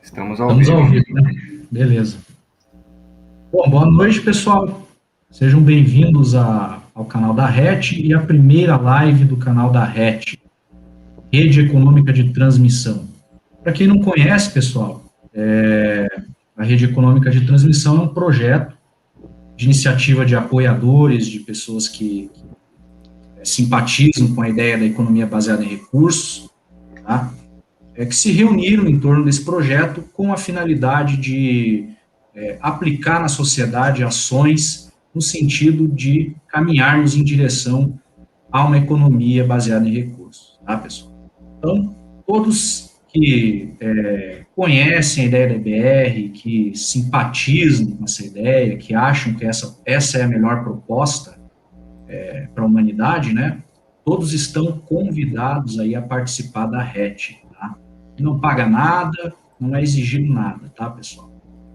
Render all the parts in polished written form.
Estamos ao Estamos vivo. ao vivo, né? Beleza. Bom, boa noite, pessoal. Sejam bem-vindos ao canal da RET e à primeira live do canal da RET, Rede Econômica de Transmissão. Para quem não conhece, pessoal, a Rede Econômica de Transmissão é um projeto de iniciativa de apoiadores, de pessoas que simpatizam com a ideia da economia baseada em recursos, tá? Que se reuniram em torno desse projeto com a finalidade de aplicar na sociedade ações no sentido de caminharmos em direção a uma economia baseada em recursos, tá, pessoal? Então, todos que conhecem a ideia da EBR, que simpatizam com essa ideia, que acham que essa é a melhor proposta para a humanidade, né? Todos estão convidados aí a participar da RET, tá? Não paga nada, não é exigido nada, tá, pessoal?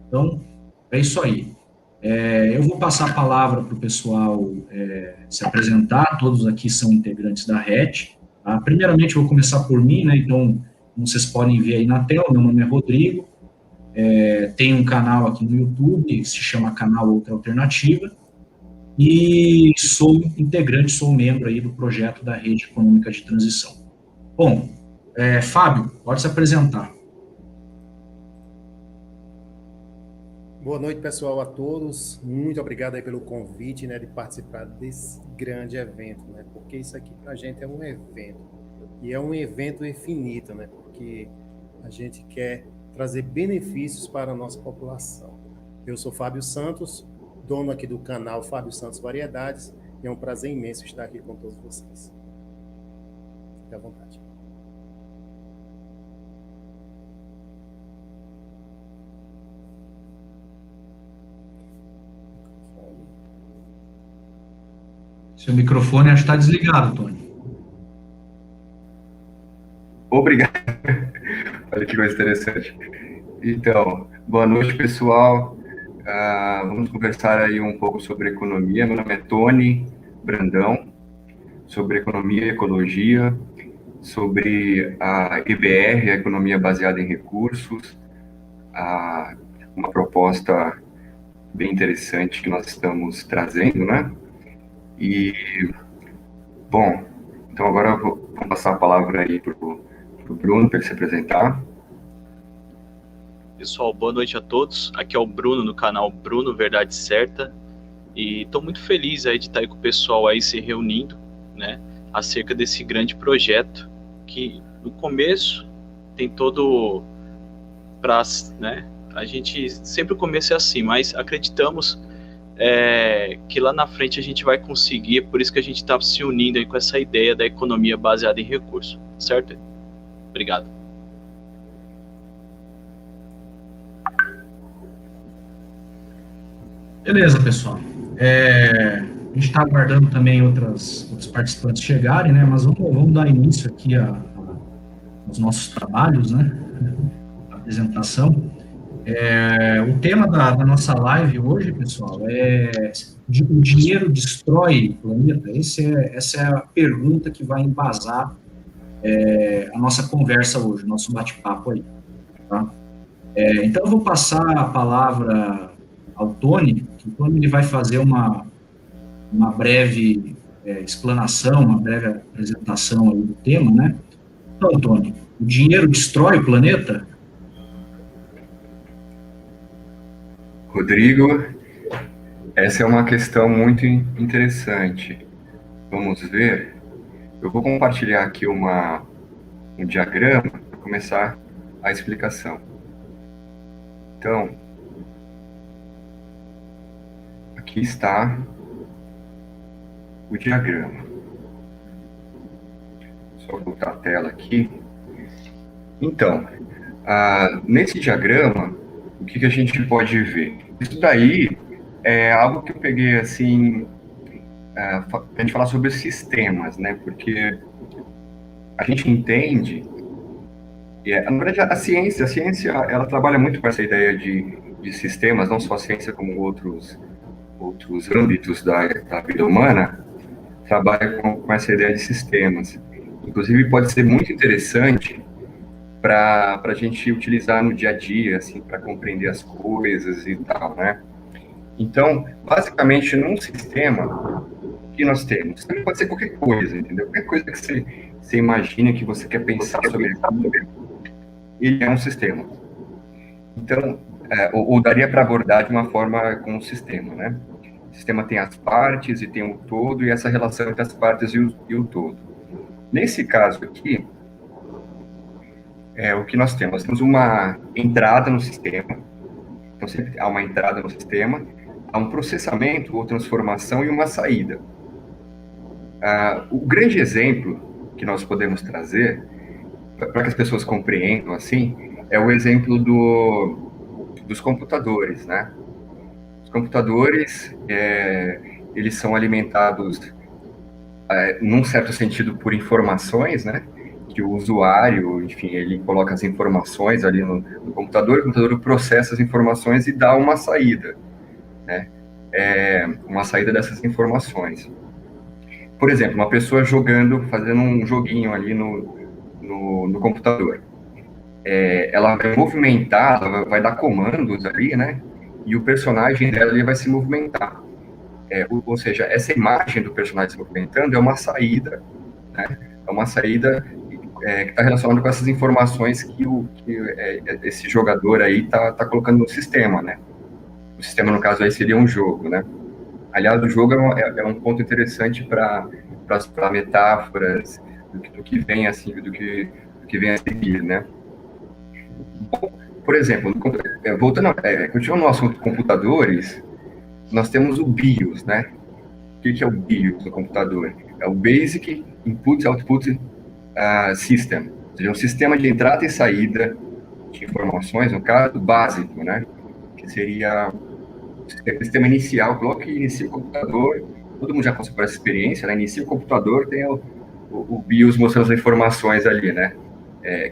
Então, é isso aí. Eu vou passar a palavra para o pessoal se apresentar, todos aqui são integrantes da RET, tá? Primeiramente, eu vou começar por mim, né? Então, como vocês podem ver aí na tela, meu nome é Rodrigo, tem um canal aqui no YouTube, que se chama Canal Outra Alternativa, e sou integrante, sou membro aí do projeto da Rede Econômica de Transição. Bom, Fábio, pode se apresentar. Boa noite, pessoal, a todos. Muito obrigado aí pelo convite, né, de participar desse grande evento, né, porque isso aqui para a gente é um evento, e é um evento infinito, né, porque a gente quer trazer benefícios para a nossa população. Eu sou Fábio Santos, dono aqui do canal Fábio Santos Variedades, e é um prazer imenso estar aqui com todos vocês. Fique à vontade. Seu microfone acho que está desligado, Tony. Obrigado. Olha que coisa interessante. Então, boa noite, pessoal. Vamos conversar aí um pouco sobre economia. Meu nome é Tony Brandão, sobre economia e ecologia, sobre a EBR, a economia baseada em recursos, uma proposta bem interessante que nós estamos trazendo, né? E, bom, então agora eu vou passar a palavra aí para o Bruno, para ele se apresentar. Pessoal, boa noite a todos. Aqui é o Bruno, no canal Bruno Verdade Certa. E estou muito feliz aí de estar aí com o pessoal aí se reunindo, né, acerca desse grande projeto que no começo tem todo né, a gente sempre o começo é assim, mas acreditamos que lá na frente a gente vai conseguir, por isso que a gente está se unindo aí com essa ideia da economia baseada em recursos, certo? Obrigado. Beleza, pessoal. A gente está aguardando também outros participantes chegarem, né? Mas vamos dar início aqui aos nossos trabalhos, né? A apresentação. O tema da nossa live hoje, pessoal, o dinheiro destrói o planeta? Essa é a pergunta que vai embasar a nossa conversa hoje, o nosso bate-papo aí, tá? Então, eu vou passar a palavra ao Tony, que o Tony ele vai fazer uma breve explanação, uma breve apresentação aí do tema, né? Então, Tony, o dinheiro destrói o planeta? Rodrigo, essa é uma questão muito interessante. Vamos ver. Eu vou compartilhar aqui um diagrama para começar a explicação. Então, aqui está o diagrama. Só voltar a tela aqui. Então, nesse diagrama, o que a gente pode ver? Isso daí é algo que eu peguei assim, para a gente falar sobre os sistemas, né? Porque a gente entende, na verdade a ciência ela trabalha muito com essa ideia de sistemas, não só a ciência como outros âmbitos da vida humana, trabalha com essa ideia de sistemas. Inclusive pode ser muito interessante para a gente utilizar no dia a dia, assim, para compreender as coisas e tal, né? Então, basicamente, num sistema que nós temos, sistema pode ser qualquer coisa, entendeu? Qualquer coisa que você imagina que você quer pensar sobre aquilo, ele é um sistema. Então, ou daria para abordar de uma forma com o sistema, né? O sistema tem as partes e tem o todo, e essa relação entre as partes e o todo. Nesse caso aqui, o que nós temos? Nós temos uma entrada no sistema, então sempre há uma entrada no sistema, há um processamento ou transformação e uma saída. O grande exemplo que nós podemos trazer, para que as pessoas compreendam assim, é o exemplo dos computadores, né? Os computadores, eles são alimentados, num certo sentido, por informações, né? Que o usuário, enfim, ele coloca as informações ali no computador, o computador processa as informações e dá uma saída, né? Uma saída dessas informações. Por exemplo, uma pessoa fazendo um joguinho ali no computador. Ela vai movimentar, ela vai dar comandos ali, né? E o personagem dela ali vai se movimentar. Ou seja, essa imagem do personagem se movimentando é uma saída, né? É uma saída que está relacionada com essas informações que esse jogador aí está colocando no sistema, né? O sistema, no caso, aí seria um jogo, né? Aliás, o jogo é um ponto interessante para metáforas do que vem assim, do que vem a seguir, né? Bom, por exemplo, continuando no assunto computadores, nós temos o BIOS, né? O que é o BIOS do computador? É o Basic Input Output System, ou seja, um sistema de entrada e saída de informações, no caso, básico, né? Que seria o sistema inicial, coloca e inicia o computador, todo mundo já passou por essa experiência, né? Inicia o computador, tem o BIOS mostrando as informações ali, né?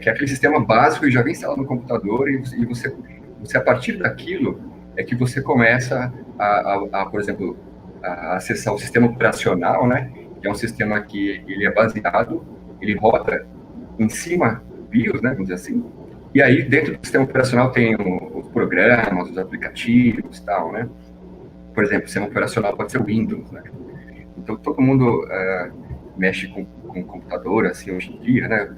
Que é aquele sistema básico que já vem instalado no computador e você a partir daquilo, é que você começa por exemplo, a acessar o sistema operacional, né? Que é um sistema que ele é baseado, ele roda em cima do BIOS, né? Vamos dizer assim. E aí, dentro do sistema operacional tem os programas, os aplicativos e tal, né? Por exemplo, o sistema operacional pode ser o Windows, né? Então, todo mundo mexe com computador, assim, hoje em dia, né?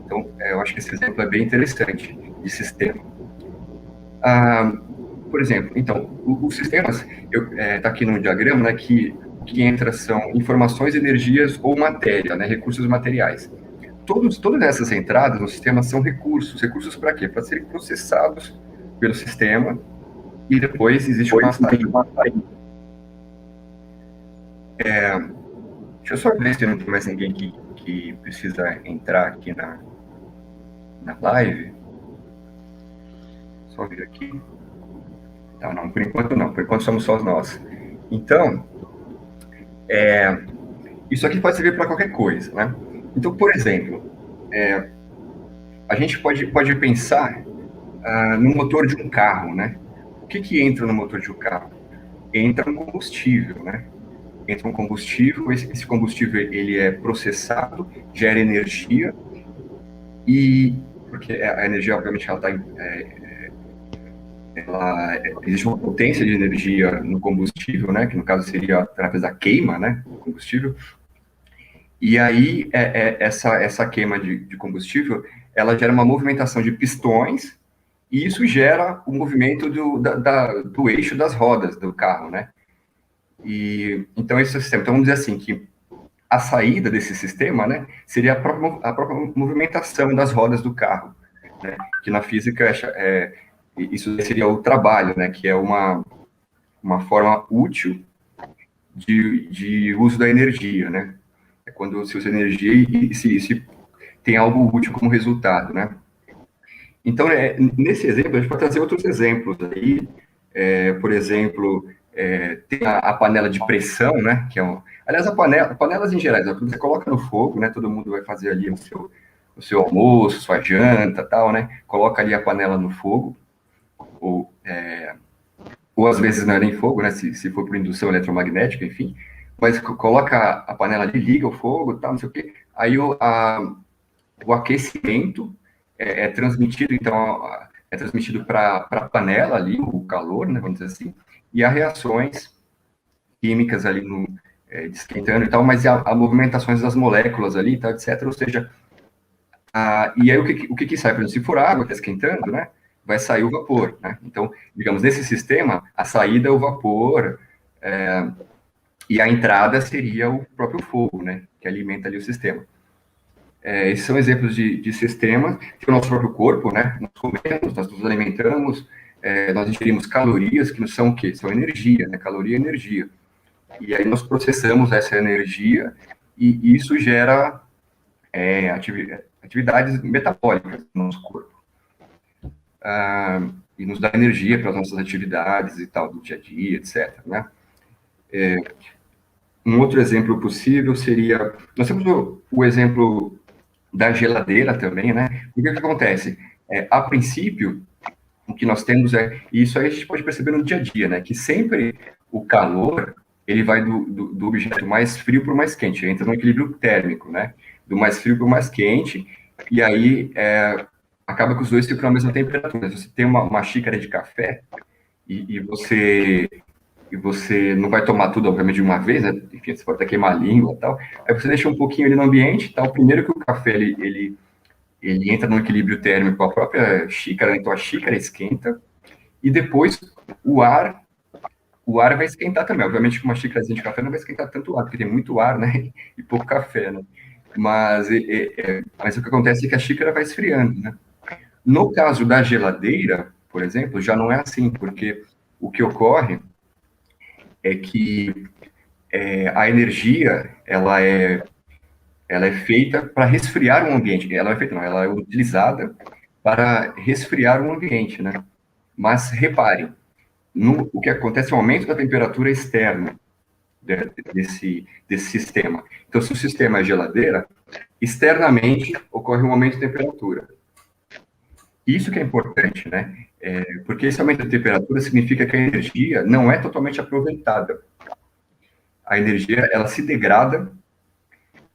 Então, eu acho que esse exemplo é bem interessante de sistema. Por exemplo, então, os sistemas, tá aqui no diagrama, né, que entra são informações, energias ou matéria, né, recursos materiais. Todas essas entradas no sistema são recursos. Recursos para quê? Para serem processados pelo sistema e depois existe uma saída. Deixa eu só ver se não tem mais ninguém que precisa entrar aqui na live. Só ver aqui. Não, por enquanto não. Por enquanto somos só nós. Então, isso aqui pode servir para qualquer coisa, né? Então, por exemplo, a gente pode pensar no motor de um carro, né? O que entra no motor de um carro? Entra um combustível, né? Entra um combustível, esse combustível ele é processado, gera energia, porque a energia, obviamente, existe uma potência de energia no combustível, né? Que no caso seria através da queima, né? Do combustível. E aí, essa queima de combustível, ela gera uma movimentação de pistões, e isso gera o movimento do eixo das rodas do carro, né? Então, esse sistema, então vamos dizer assim, que a saída desse sistema, né, seria a própria movimentação das rodas do carro, né? Que na física, isso seria o trabalho, né? Que é uma forma útil de uso da energia, né? É quando se usa energia e se tem algo útil como resultado, né? Então, nesse exemplo, a gente pode trazer outros exemplos aí. Por exemplo, tem a panela de pressão, né? Que aliás, panelas em geral, quando você coloca no fogo, né? Todo mundo vai fazer ali o seu almoço, sua janta, tal, né? Coloca ali a panela no fogo, ou às vezes não é nem fogo, né? Se for por indução eletromagnética, enfim. Mas coloca a panela ali, liga o fogo, tal, não sei o quê. Aí o aquecimento é transmitido, então, é transmitido para a panela ali, o calor, né, vamos dizer assim, e há reações químicas ali esquentando e tal, mas há movimentações das moléculas ali, tá, etc. Ou seja, e aí o que sai? Por exemplo, se for água que está esquentando, né, vai sair o vapor, né? Então, digamos, nesse sistema, a saída é o vapor, e a entrada seria o próprio fogo, né, que alimenta ali o sistema. Esses são exemplos de sistemas. Tem o nosso próprio corpo, né? Nós comemos, nós nos alimentamos, nós ingerimos calorias, que não são o quê? São energia, né? Caloria é energia. E aí nós processamos essa energia e isso gera atividades metabólicas no nosso corpo. E nos dá energia para as nossas atividades e tal, do dia a dia, etc. Né? Um outro exemplo possível seria... Nós temos o exemplo da geladeira também, né? O que acontece? A princípio, o que nós temos e isso aí a gente pode perceber no dia a dia, né? Que sempre o calor, ele vai do objeto mais frio para o mais quente, entra no equilíbrio térmico, né? Do mais frio para o mais quente, e aí acaba que os dois ficam na mesma temperatura. Se você tem uma xícara de café e você não vai tomar tudo, obviamente, de uma vez, né? Enfim, você pode até queimar a língua e tal. Aí você deixa um pouquinho ali no ambiente, tal. Primeiro que o café, ele entra no equilíbrio térmico com a própria xícara, então a xícara esquenta, e depois o ar vai esquentar também. Obviamente que uma xícarazinha de café não vai esquentar tanto o ar, porque tem muito ar, né? E pouco café, né? Mas o que acontece é que a xícara vai esfriando, né? No caso da geladeira, por exemplo, já não é assim, porque o que ocorre é que a energia, ela é feita para resfriar um ambiente. Ela é feita, não, ela é utilizada para resfriar um ambiente, né? Mas repare, o que acontece é o aumento da temperatura externa desse sistema. Então, se o sistema é geladeira, externamente ocorre um aumento de temperatura. Isso que é importante, né? Porque esse aumento de temperatura significa que a energia não é totalmente aproveitada. A energia, ela se degrada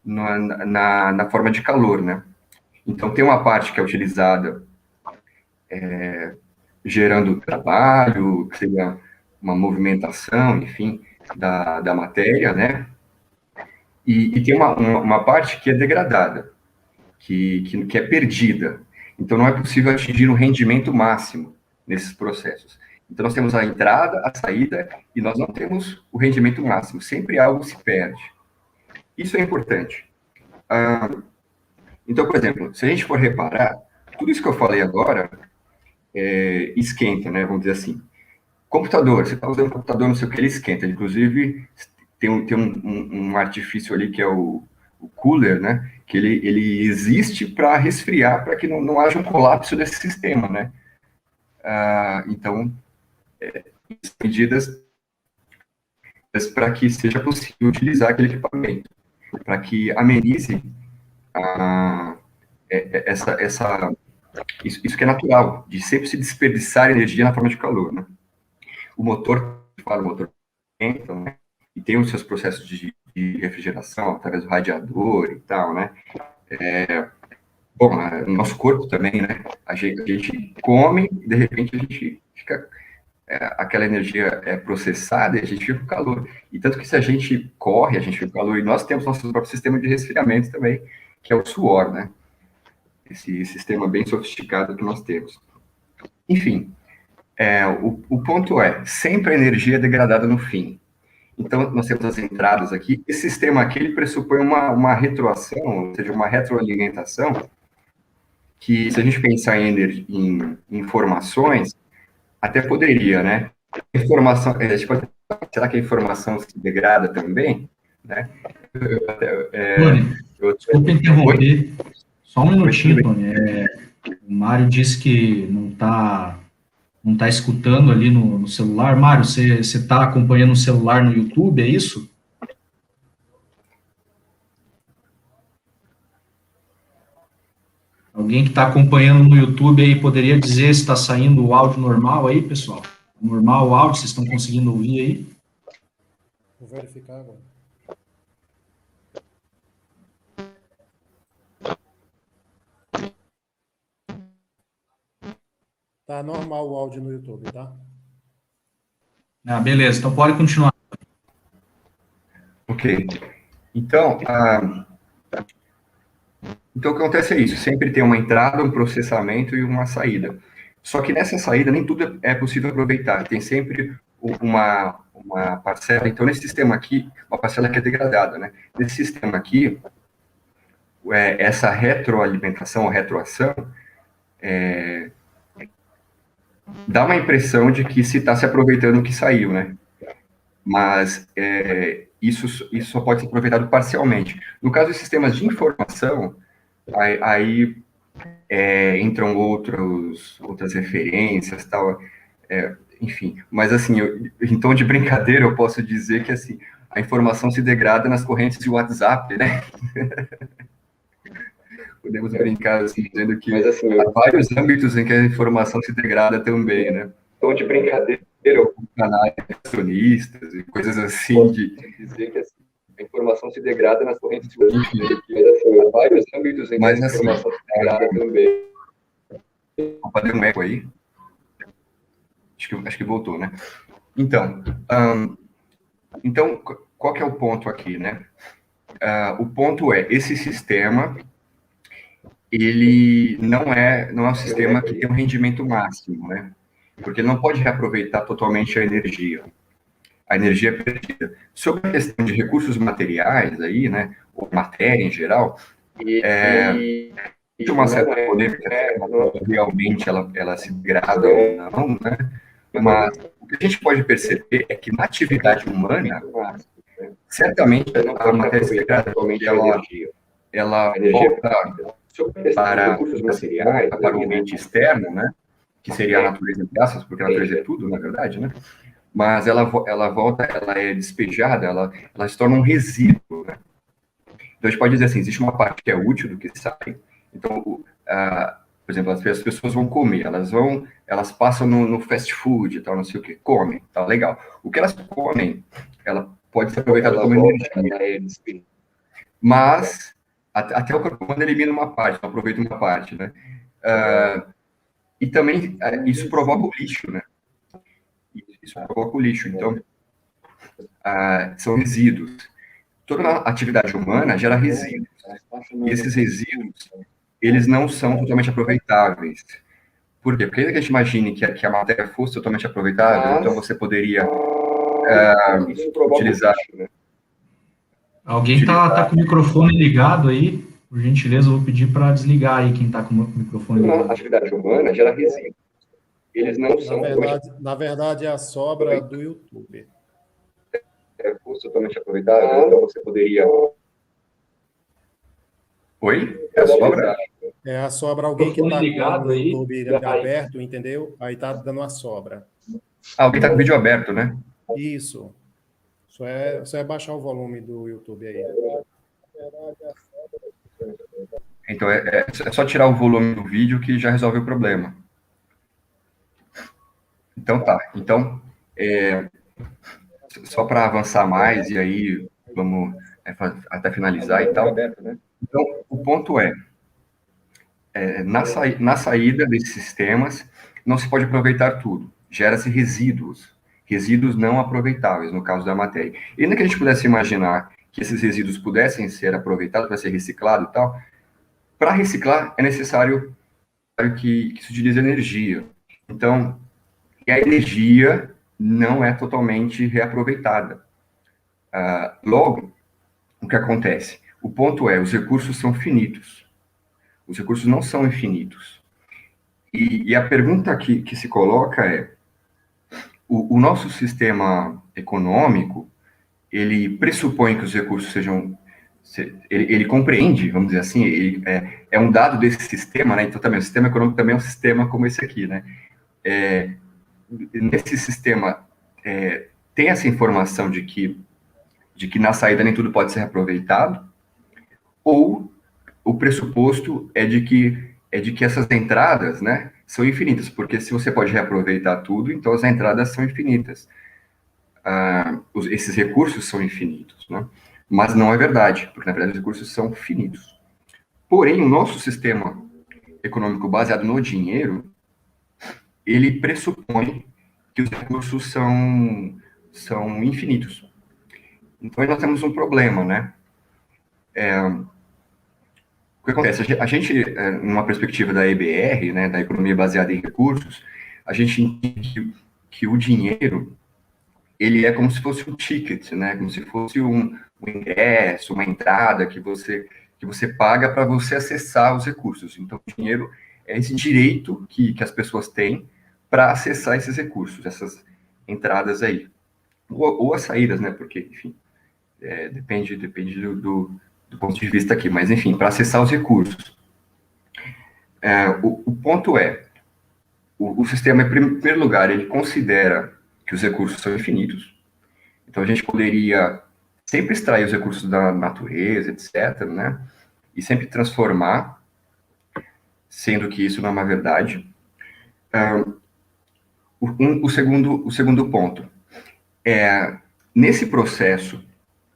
na forma de calor, né? Então, tem uma parte que é utilizada gerando trabalho, que seria uma movimentação, enfim, da matéria, né? E tem uma parte que é degradada, que é perdida. Então, não é possível atingir um rendimento máximo nesses processos. Então, nós temos a entrada, a saída, e nós não temos o rendimento máximo. Sempre algo se perde. Isso é importante. Então, por exemplo, se a gente for reparar, tudo isso que eu falei agora esquenta, né? Vamos dizer assim. Computador, você está usando um computador, não sei o que, ele esquenta. Inclusive, tem um artifício ali que é o cooler, né? Que ele existe para resfriar, para que não haja um colapso desse sistema, né? Então, medidas para que seja possível utilizar aquele equipamento, para que amenize isso que é natural, de sempre se desperdiçar energia na forma de calor, né? O motor esquenta, né? E tem os seus processos de refrigeração através do radiador e tal, né? Bom, no nosso corpo também, né? A gente come e de repente a gente fica aquela energia é processada e a gente fica com calor. E tanto que se a gente corre, a gente fica com calor. E nós temos nosso próprio sistema de resfriamento também, que é o suor, né? Esse sistema bem sofisticado que nós temos. Enfim, o ponto sempre a energia é degradada no fim. Então, nós temos as entradas aqui. Esse sistema aqui, ele pressupõe uma retroação, ou seja, uma retroalimentação, que se a gente pensar em informações, até poderia, né? Informação, será que a informação se degrada também? Né? Tony, desculpa interromper. Só um minutinho, Tony. O Mário disse que não tá escutando ali no celular. Mário, você está acompanhando o celular no YouTube, é isso? Alguém que está acompanhando no YouTube aí poderia dizer se está saindo o áudio normal aí, pessoal? Normal o áudio, vocês estão conseguindo ouvir aí? Vou verificar agora. Tá normal o áudio no YouTube, tá? Ah, beleza, então pode continuar. Ok. Então, então, o que acontece é isso, sempre tem uma entrada, um processamento e uma saída. Só que nessa saída nem tudo é possível aproveitar, tem sempre uma parcela. Então, nesse sistema aqui, uma parcela que é degradada, né? Nesse sistema aqui, essa retroalimentação, ou retroação, dá uma impressão de que se está se aproveitando o que saiu, né? Mas isso só pode ser aproveitado parcialmente. No caso de sistemas de informação, aí entram outras referências, tal, enfim. Mas, assim, em tom de brincadeira, eu posso dizer que, assim, a informação se degrada nas correntes de WhatsApp, né? Podemos brincar, assim, dizendo que mas, assim, há vários âmbitos em que a informação se degrada também, né? Tom de brincadeira, canais acionistas e coisas assim, de dizer que, assim, a informação se degrada nas correntes de WhatsApp, mas, assim, há vários âmbitos em que a informação se degrada também. Opa, deu um eco aí. Acho que voltou, né? Então, qual que é o ponto aqui, né? O ponto é, esse sistema, ele não é um sistema que tem um rendimento máximo, né? Porque ele não pode reaproveitar totalmente a energia. A energia é perdida. Sobre a questão de recursos materiais aí, né? Ou matéria em geral, tem uma certa polêmica se realmente ela se degrada ou não, né? Mas o que a gente pode perceber é que na atividade humana, certamente a matéria se degrada, porque ela volta para o ambiente externo, né? Que seria a natureza entre aspas, porque a natureza é tudo, na verdade, né? Mas ela volta, ela é despejada, ela se torna um resíduo, né? Então a gente pode dizer assim, existe uma parte que é útil do que sai. Então, por exemplo, as pessoas vão comer, elas passam no fast food e tal, não sei o que, comem, tá legal. O que elas comem, ela pode ser aproveitada como energia. Mas até o corpo humano elimina uma parte, não aproveita uma parte, né? E também isso provoca o lixo, né? Isso provoca o lixo. Então, são resíduos. Toda atividade humana gera resíduos. E esses resíduos, eles não são totalmente aproveitáveis. Por quê? Porque ainda que a gente imagine que a matéria fosse totalmente aproveitável, então você poderia utilizar... Alguém está com o microfone ligado aí? Por gentileza, eu vou pedir para desligar aí quem está com o microfone ligado. A atividade humana gera resíduos. Eles não são... Na verdade, é a sobra do YouTube. Fosse totalmente aproveitável, então você poderia... Oi? É a sobra? É a sobra, alguém que está com o YouTube aberto, entendeu? Aí está dando a sobra. Alguém está com o vídeo aberto, né? Isso. Só é baixar o volume do YouTube aí. Então, é só tirar o volume do vídeo que já resolve o problema. Então, tá. Então, só para avançar mais, e aí vamos até finalizar e tal. Então, o ponto na saída desses sistemas, não se pode aproveitar tudo. Gera-se resíduos não aproveitáveis, no caso da matéria. E ainda que a gente pudesse imaginar que esses resíduos pudessem ser aproveitados para ser reciclado e tal, para reciclar é necessário que se utilize energia. Então, a energia não é totalmente reaproveitada. Logo, o que acontece? O ponto é, os recursos são finitos. Os recursos não são infinitos. E a pergunta que se coloca é, o nosso sistema econômico, ele pressupõe que os recursos sejam... Ele compreende, vamos dizer assim, é um dado desse sistema, né? Então, também, o sistema econômico também é um sistema como esse aqui, né? Nesse sistema, tem essa informação de que na saída nem tudo pode ser aproveitado, ou o pressuposto é de que essas entradas, né, são infinitas, porque se você pode reaproveitar tudo, então as entradas são infinitas. Esses recursos são infinitos, né? Mas não é verdade, porque na verdade os recursos são finitos. Porém, o nosso sistema econômico baseado no dinheiro, ele pressupõe que os recursos são infinitos. Então, aí nós temos um problema, né? O que acontece? A gente, numa perspectiva da EBR, né, da economia baseada em recursos, a gente entende que o dinheiro, ele é como se fosse um ticket, né, como se fosse um ingresso, uma entrada que você paga para você acessar os recursos. Então, o dinheiro é esse direito que as pessoas têm para acessar esses recursos, essas entradas aí. Ou as saídas, né, porque, enfim, depende do ponto de vista aqui, mas, enfim, para acessar os recursos. O ponto é, o sistema, em primeiro lugar, ele considera que os recursos são infinitos, então a gente poderia sempre extrair os recursos da natureza, etc., né, e sempre transformar, sendo que isso não é uma verdade. O segundo ponto é, nesse processo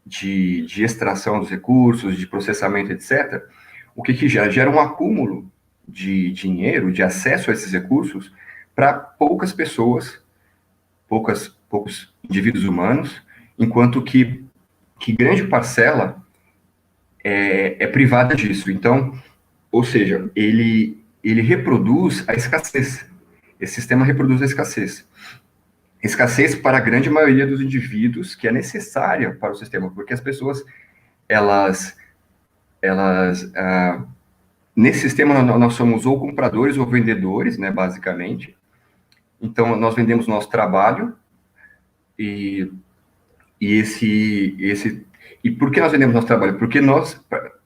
de extração dos recursos, de processamento, etc., o que gera um acúmulo de dinheiro, de acesso a esses recursos, para poucas pessoas, poucos indivíduos humanos, enquanto que grande parcela é privada disso. Então, ou seja, ele reproduz a escassez. Esse sistema reproduz a escassez. Escassez para a grande maioria dos indivíduos, que é necessária para o sistema, porque as pessoas, nesse sistema, nós somos ou compradores ou vendedores, né, basicamente. Então, nós vendemos nosso trabalho, e por que nós vendemos nosso trabalho? Porque nós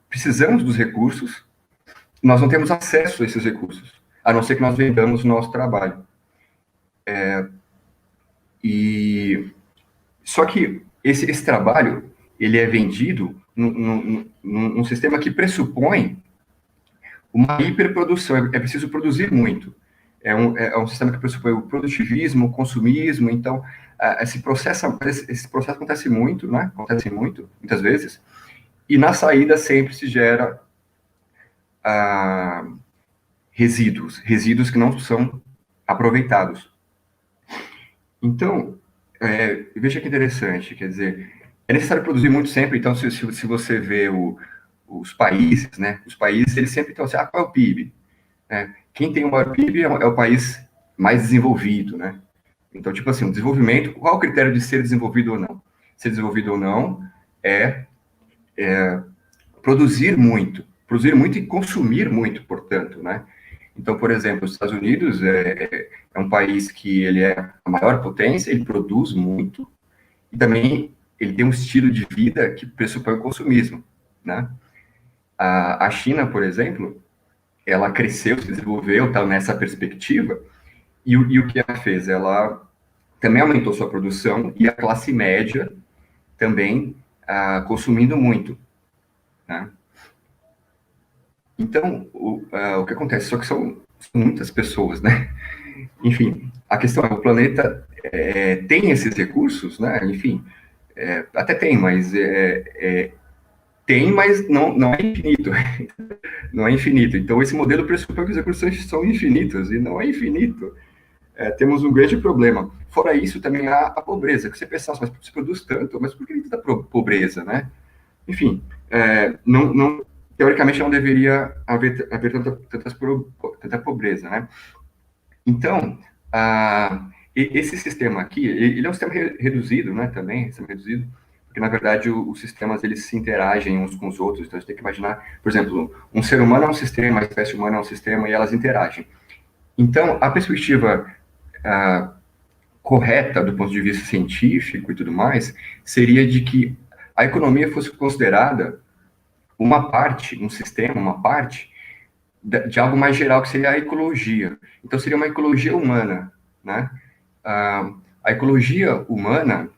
precisamos dos recursos, nós não temos acesso a esses recursos, a não ser que nós vendamos o nosso trabalho. Só que esse trabalho, ele é vendido num sistema que pressupõe uma hiperprodução, é preciso produzir muito. É um sistema que pressupõe o produtivismo, o consumismo, então esse processo acontece muito, né? Acontece muito, muitas vezes, e na saída sempre se gera resíduos que não são aproveitados. Então, veja que interessante, quer dizer, é necessário produzir muito sempre, então se você vê os países, né, os países, eles sempre estão assim, qual é o PIB? Quem tem o maior PIB é o país mais desenvolvido, né? Então, tipo assim, o desenvolvimento, qual é o critério de ser desenvolvido ou não? Ser desenvolvido ou não é produzir muito e consumir muito, portanto, né? Então, por exemplo, os Estados Unidos é um país que ele é a maior potência, ele produz muito, e também ele tem um estilo de vida que pressupõe o consumismo, né? A China, por exemplo, ela cresceu, se desenvolveu, está nessa perspectiva, e o que ela fez? Ela também aumentou sua produção, e a classe média também consumindo muito, né? Então, o que acontece? Só que são muitas pessoas, né? Enfim, a questão é, o planeta tem esses recursos, né? Enfim, até tem, mas não é infinito. Não é infinito. Então, esse modelo pressupõe que os recursos são infinitos, e não é infinito. Temos um grande problema. Fora isso, também há a pobreza, que você pensa, mas se produz tanto, mas por que tanta pobreza, né? Enfim, teoricamente não deveria haver tanta pobreza, né? Então, esse sistema aqui, ele é um sistema reduzido, né, também, sistema reduzido, porque, na verdade, os sistemas, eles se interagem uns com os outros, então a gente tem que imaginar, por exemplo, um ser humano é um sistema, a espécie humana é um sistema, e elas interagem. Então, a perspectiva correta, do ponto de vista científico e tudo mais, seria de que a economia fosse considerada uma parte, um sistema, uma parte de algo mais geral, que seria a ecologia. Então, seria uma ecologia humana, né? A ecologia humana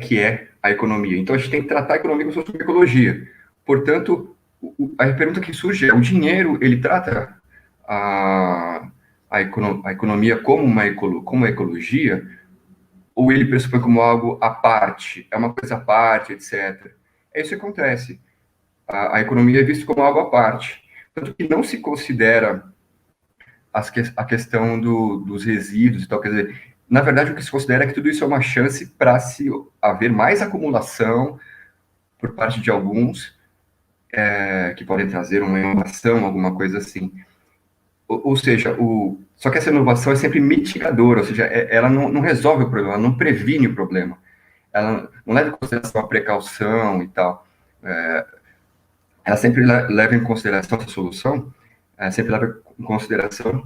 que é a economia. Então, a gente tem que tratar a economia como se fosse uma ecologia. Portanto, a pergunta que surge é, o dinheiro, ele trata a economia como uma ecologia, ou ele pressupõe como algo à parte, é uma coisa à parte, etc. É isso que acontece. A economia é vista como algo à parte. Tanto que não se considera a questão dos resíduos e tal, quer dizer, na verdade, o que se considera é que tudo isso é uma chance para se haver mais acumulação por parte de alguns, que podem trazer uma inovação, alguma coisa assim. Ou seja, só que essa inovação é sempre mitigadora, ou seja, ela não resolve o problema, ela não previne o problema, ela não leva em consideração a precaução e tal. Ela sempre leva em consideração essa solução, sempre leva em consideração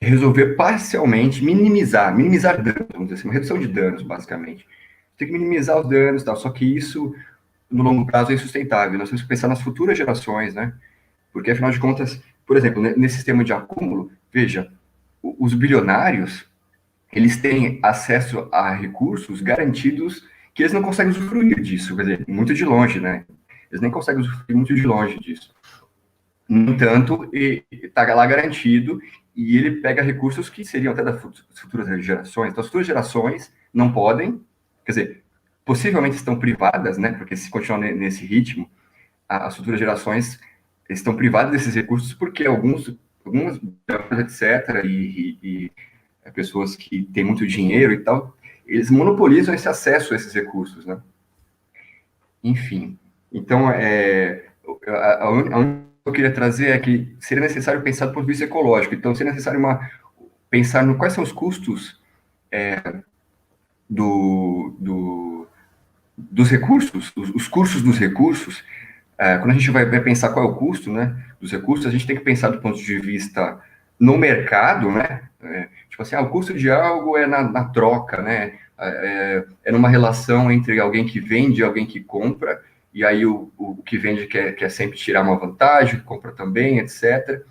resolver parcialmente, minimizar danos, vamos dizer assim, uma redução de danos, basicamente. Tem que minimizar os danos e tal, só que isso, no longo prazo, é insustentável. Nós temos que pensar nas futuras gerações, né? Porque, afinal de contas, por exemplo, nesse sistema de acúmulo, veja, os bilionários, eles têm acesso a recursos garantidos que eles não conseguem usufruir disso, quer dizer, muito de longe, né? Eles nem conseguem usufruir muito de longe disso. No entanto, está lá garantido e ele pega recursos que seriam até das futuras gerações. Então, as futuras gerações não podem, quer dizer, possivelmente estão privadas, né? Porque se continuar nesse ritmo, as futuras gerações estão privadas desses recursos porque algumas etc., e pessoas que têm muito dinheiro e tal, eles monopolizam esse acesso a esses recursos, né? Enfim, então, a única que eu queria trazer é que seria necessário pensar do ponto de vista ecológico. Então, seria necessário pensar no quais são os custos dos recursos, os custos dos recursos. Quando a gente vai pensar qual é o custo, né, dos recursos, a gente tem que pensar do ponto de vista no mercado, né? Tipo assim, o custo de algo é na troca, né? É numa relação entre alguém que vende e alguém que compra, e aí o que vende quer sempre tirar uma vantagem, que compra também, etc.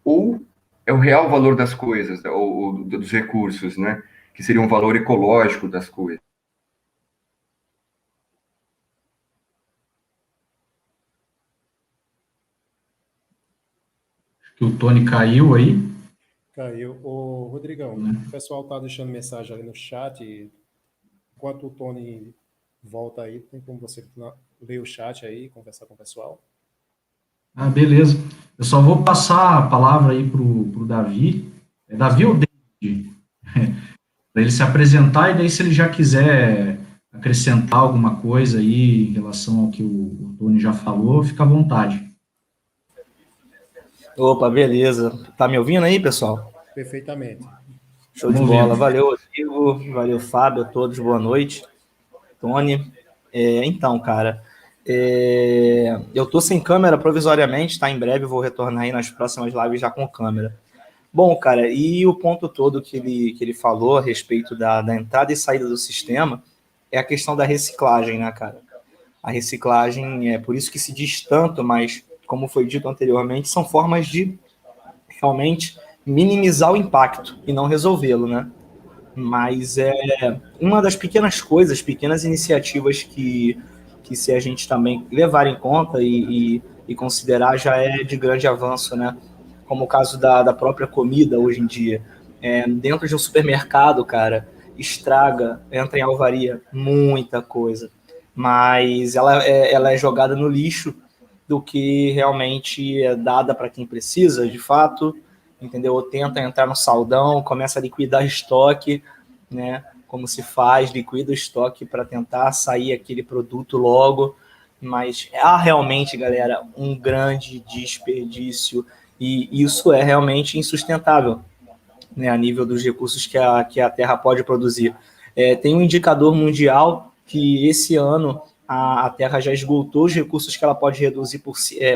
Ou é o real valor das coisas, ou dos recursos, né? Que seria um valor ecológico das coisas. Que o Tony caiu aí. Caiu. Ô, Rodrigão, o pessoal tá deixando mensagem ali no chat. Enquanto o Tony volta aí, tem como você ler o chat aí, conversar com o pessoal? Beleza. Eu só vou passar a palavra aí pro Davi. É Davi ou David? Para ele se apresentar, e daí se ele já quiser acrescentar alguma coisa aí em relação ao que o Tony já falou, fica à vontade. Opa, beleza. Tá me ouvindo aí, pessoal? Perfeitamente. Show de bola. Valeu, Rodrigo. Valeu, Fábio. A todos, boa noite. Tony. Então, cara, eu tô sem câmera provisoriamente, tá? Em breve eu vou retornar aí nas próximas lives já com câmera. Bom, cara, e o ponto todo que ele falou a respeito da entrada e saída do sistema é a questão da reciclagem, né, cara? A reciclagem é por isso que se diz tanto, mas, como foi dito anteriormente, são formas de realmente minimizar o impacto e não resolvê-lo, né? Mas é uma das pequenas coisas, pequenas iniciativas que se a gente também levar em conta e considerar já é de grande avanço, né? Como o caso da própria comida hoje em dia. Dentro de um supermercado, cara, estraga, entra em alvaria muita coisa, mas ela é jogada no lixo do que realmente é dada para quem precisa, de fato, entendeu? Ou tenta entrar no saldão, começa a liquidar estoque, né? Como se faz, liquida o estoque para tentar sair aquele produto logo, mas há realmente, galera, um grande desperdício, e isso é realmente insustentável, né, a nível dos recursos que a Terra pode produzir. Tem um indicador mundial que esse ano a Terra já esgotou os recursos que ela pode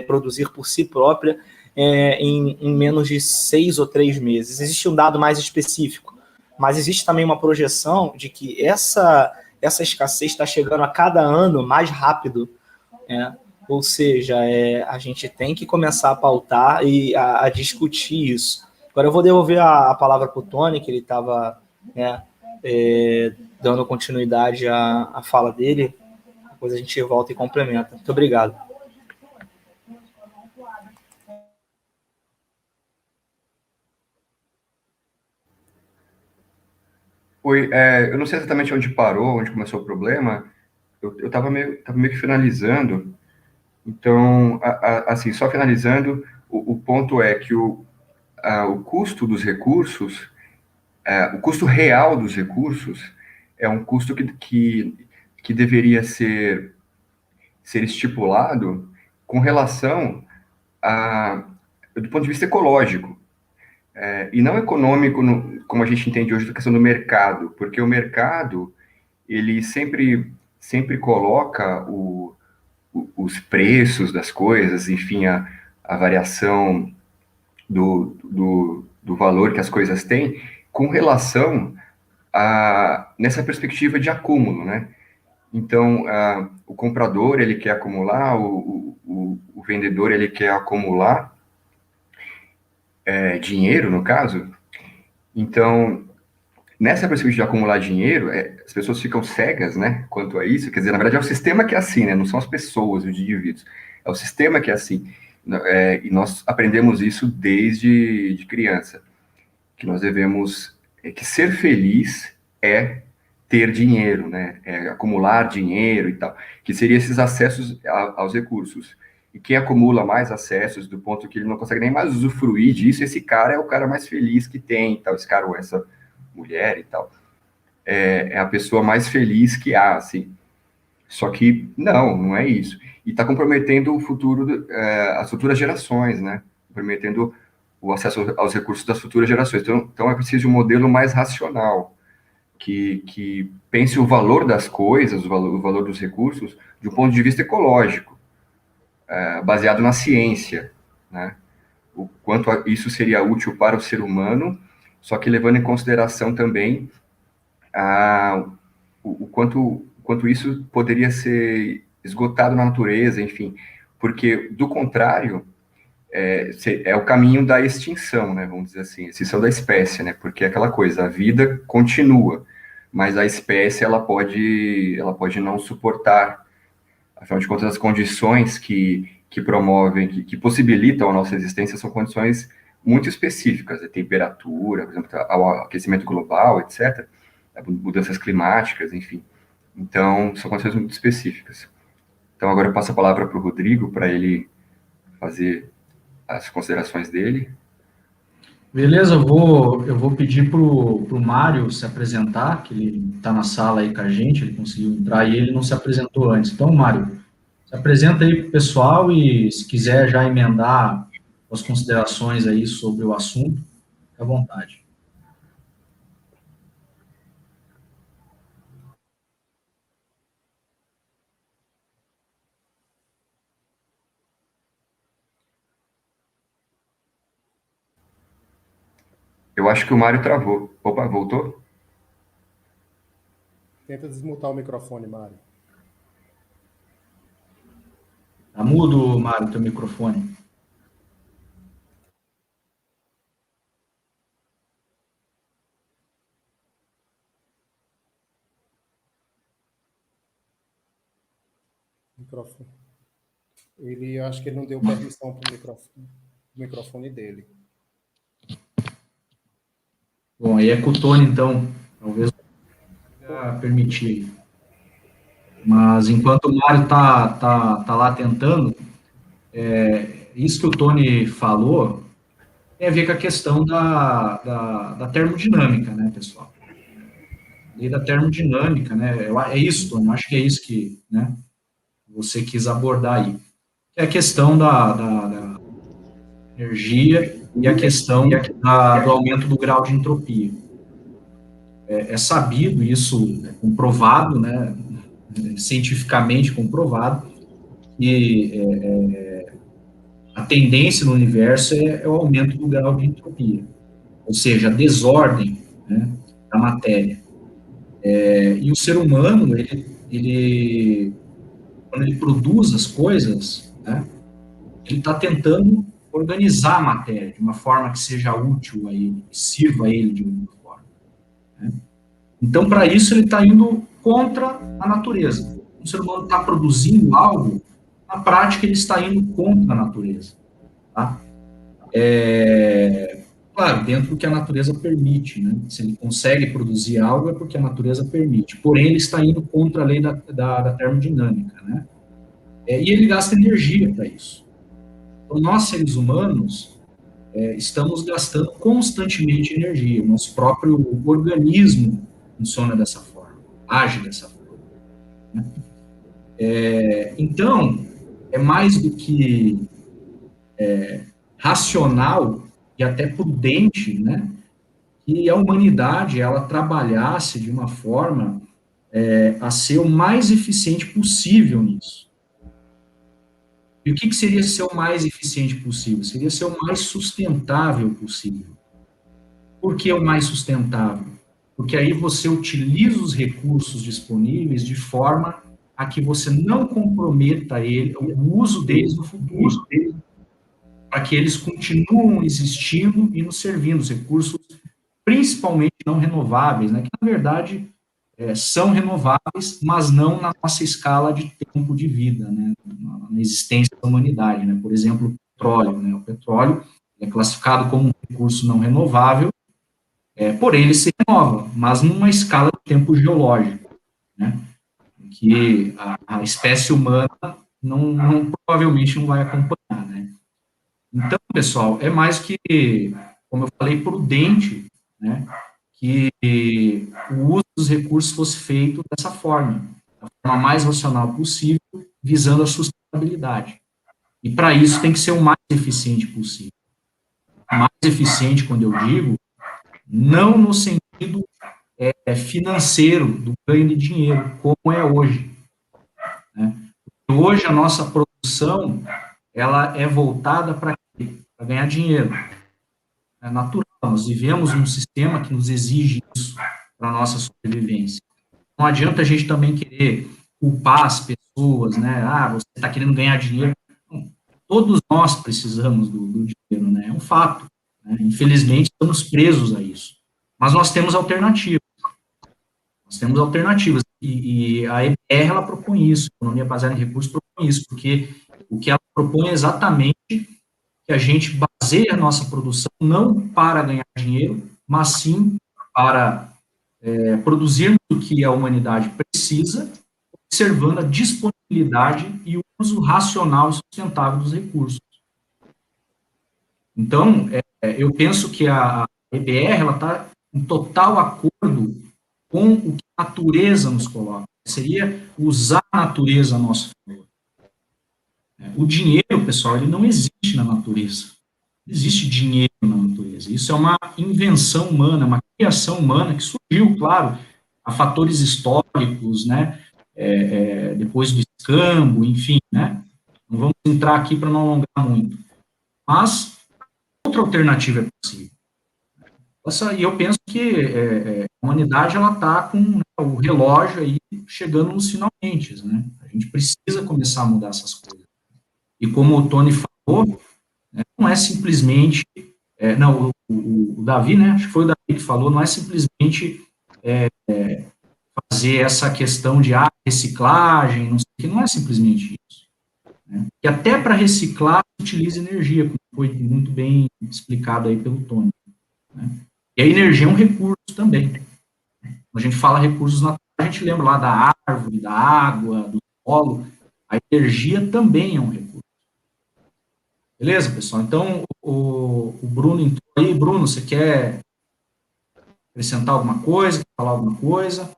produzir por si própria em menos de 6 ou 3 meses. Existe um dado mais específico, mas existe também uma projeção de que essa escassez está chegando a cada ano mais rápido, né? Ou seja, a gente tem que começar a pautar e a discutir isso. Agora eu vou devolver a palavra para o Tony, que ele estava dando continuidade à fala dele. Depois a gente volta e complementa. Muito obrigado. Oi, eu não sei exatamente onde parou, onde começou o problema. Eu estava meio que finalizando. Então, assim, só finalizando, o ponto é que o custo dos recursos, o custo real dos recursos é um custo que deveria ser estipulado com relação do ponto de vista ecológico, e não econômico, como a gente entende hoje, da questão do mercado, porque o mercado, ele sempre coloca os preços das coisas, enfim, a variação do valor que as coisas têm, com relação nessa perspectiva de acúmulo, né? Então, o comprador, ele quer acumular, o vendedor, ele quer acumular dinheiro, no caso. Então, nessa perspectiva de acumular dinheiro, as pessoas ficam cegas, né, quanto a isso. Quer dizer, na verdade, é o sistema que é assim, né? Não são as pessoas, os indivíduos. É o sistema que é assim. E nós aprendemos isso desde de criança, que nós devemos, que ser feliz é ter dinheiro, né? É acumular dinheiro e tal, que seria esses acessos aos recursos. E quem acumula mais acessos do ponto que ele não consegue nem mais usufruir disso, esse cara é o cara mais feliz que tem, tal, esse cara ou essa mulher e tal, é a pessoa mais feliz que há, assim. Só que não é isso. E está comprometendo o futuro, as futuras gerações, né? Comprometendo o acesso aos recursos das futuras gerações. Então é preciso um modelo mais racional, que pense o valor das coisas, o valor dos recursos, de um ponto de vista ecológico, baseado na ciência, né? O quanto isso seria útil para o ser humano, só que levando em consideração também o quanto isso poderia ser esgotado na natureza, enfim, porque, do contrário, é o caminho da extinção, né, vamos dizer assim, extinção da espécie, né, porque é aquela coisa, a vida continua, mas a espécie, ela pode não suportar, afinal de contas, as condições que promovem, que possibilitam a nossa existência são condições muito específicas, a temperatura, por exemplo, o aquecimento global, etc., mudanças climáticas, enfim. Então, são condições muito específicas. Então, agora eu passo a palavra para o Rodrigo, para ele fazer as considerações dele. Beleza, eu vou pedir para o Mário se apresentar, que ele está na sala aí com a gente, ele conseguiu entrar e ele não se apresentou antes. Então, Mário, se apresenta aí para o pessoal e, se quiser já emendar as considerações aí sobre o assunto, fique à vontade. Eu acho que o Mário travou. Opa, voltou? Tenta desmutar o microfone, Mário. Tá mudo, Mário, teu microfone. Microfone. Ele, acho que ele não deu permissão para o microfone dele. Bom, aí é com o Tony, então, talvez eu permitir. Mas enquanto o Mário tá lá tentando, isso que o Tony falou tem a ver com a questão da termodinâmica, né, pessoal? E da termodinâmica, né? É isso, Tony, eu acho que é isso que, né, você quis abordar aí. É a questão da energia e a questão do aumento do grau de entropia. É sabido, isso é comprovado, né, cientificamente comprovado, que a tendência no universo é o aumento do grau de entropia, ou seja, a desordem, né, da matéria. E o ser humano, ele quando ele produz as coisas, né, ele está tentando organizar a matéria de uma forma que seja útil a ele, que sirva a ele de alguma forma, né? Então, para isso, ele está indo contra a natureza. O ser humano está produzindo algo, na prática, ele está indo contra a natureza. Tá? Claro, dentro do que a natureza permite, né? Se ele consegue produzir algo, é porque a natureza permite. Porém, ele está indo contra a lei da termodinâmica, né? E ele gasta energia para isso. Então, nós, seres humanos, estamos gastando constantemente energia. O nosso próprio organismo funciona dessa forma, age dessa forma, né? Então, é mais do que racional e até prudente, né, que a humanidade ela trabalhasse de uma forma a ser o mais eficiente possível nisso. E o que seria ser o mais eficiente possível? Seria ser o mais sustentável possível. Por que o mais sustentável? Porque aí você utiliza os recursos disponíveis de forma a que você não comprometa o uso deles no futuro, para que eles continuem existindo e nos servindo, os recursos principalmente não renováveis, né, que na verdade são renováveis, mas não na nossa escala de tempo de vida, né, na existência da humanidade, né, por exemplo, o petróleo, né, o petróleo é classificado como um recurso não renovável, porém ele se renova, mas numa escala de tempo geológico, né, que a espécie humana provavelmente não vai acompanhar, né. Então, pessoal, é mais que, como eu falei, prudente, né, que o uso dos recursos fosse feito dessa forma, da forma mais racional possível, visando a sustentabilidade. E para isso tem que ser o mais eficiente possível. Mais eficiente, quando eu digo, não no sentido financeiro, do ganho de dinheiro, como é hoje, né? Hoje a nossa produção, ela é voltada para ganhar dinheiro. É natural, nós vivemos num sistema que nos exige isso para a nossa sobrevivência. Não adianta a gente também querer culpar as pessoas, né? Você está querendo ganhar dinheiro. Não, todos nós precisamos do dinheiro, né? É um fato, né? Infelizmente, estamos presos a isso. Mas nós temos alternativas. Nós temos alternativas. E a EBR, ela propõe isso, a Economia Baseada em Recursos propõe isso, porque o que ela propõe é exatamente que a gente baseie a nossa produção não para ganhar dinheiro, mas sim para produzir o que a humanidade precisa, observando a disponibilidade e o uso racional e sustentável dos recursos. Então, eu penso que a EBR está em total acordo com o que a natureza nos coloca. Seria usar a natureza a nosso favor. O dinheiro, pessoal, ele não existe na natureza. Não existe dinheiro na natureza. Isso é uma invenção humana, uma criação humana que surgiu, claro, a fatores históricos, né? Depois do escambo, enfim, né? Não vamos entrar aqui para não alongar muito. Mas outra alternativa é possível. E eu penso que a humanidade ela está com, né, o relógio aí chegando nos finalmente, né? A gente precisa começar a mudar essas coisas. E como o Tony falou, né, não é simplesmente, o Davi, né, acho que foi o Davi que falou, não é simplesmente fazer essa questão de reciclagem, não sei o que, não é simplesmente isso. Né? E até para reciclar, utiliza energia, como foi muito bem explicado aí pelo Tony. Né? E a energia é um recurso também. Quando a gente fala recursos naturais, a gente lembra lá da árvore, da água, do solo. A energia também é um recurso. Beleza, pessoal? Então, o Bruno entrou aí. Bruno, você quer acrescentar alguma coisa? Quer falar alguma coisa?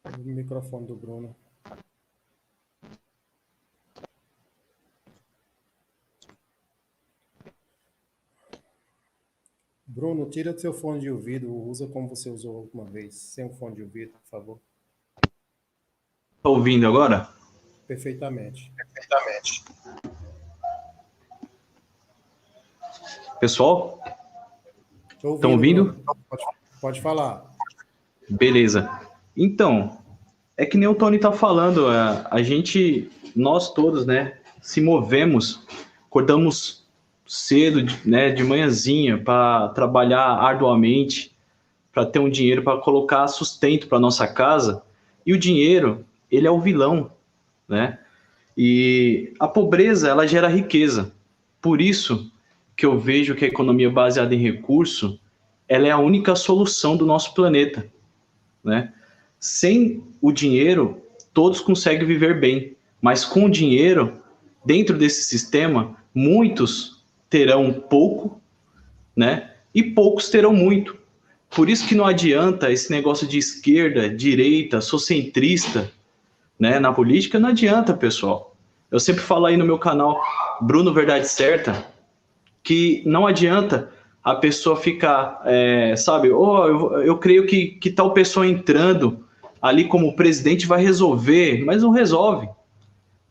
O microfone do Bruno. Bruno, tira do seu fone de ouvido, usa como você usou a última vez, sem o fone de ouvido, por favor. Tá ouvindo agora? Perfeitamente. Pessoal, estão ouvindo? Pode falar. Beleza. Então, é que nem o Tony tá falando, nós todos, né, se movemos, acordamos cedo, né, de manhãzinha, para trabalhar arduamente, para ter um dinheiro para colocar sustento para nossa casa, e o dinheiro, ele é o vilão, né? E a pobreza, ela gera riqueza. Por isso que eu vejo que a economia baseada em recurso, ela é a única solução do nosso planeta, né? Sem o dinheiro, todos conseguem viver bem, mas com o dinheiro, dentro desse sistema, muitos terão pouco, né? E poucos terão muito. Por isso que não adianta esse negócio de esquerda, direita, sou centrista, né? Na política não adianta, pessoal. Eu sempre falo aí no meu canal Bruno Verdade Certa que não adianta a pessoa ficar, sabe? Eu creio que tal pessoa entrando ali como presidente vai resolver, mas não resolve,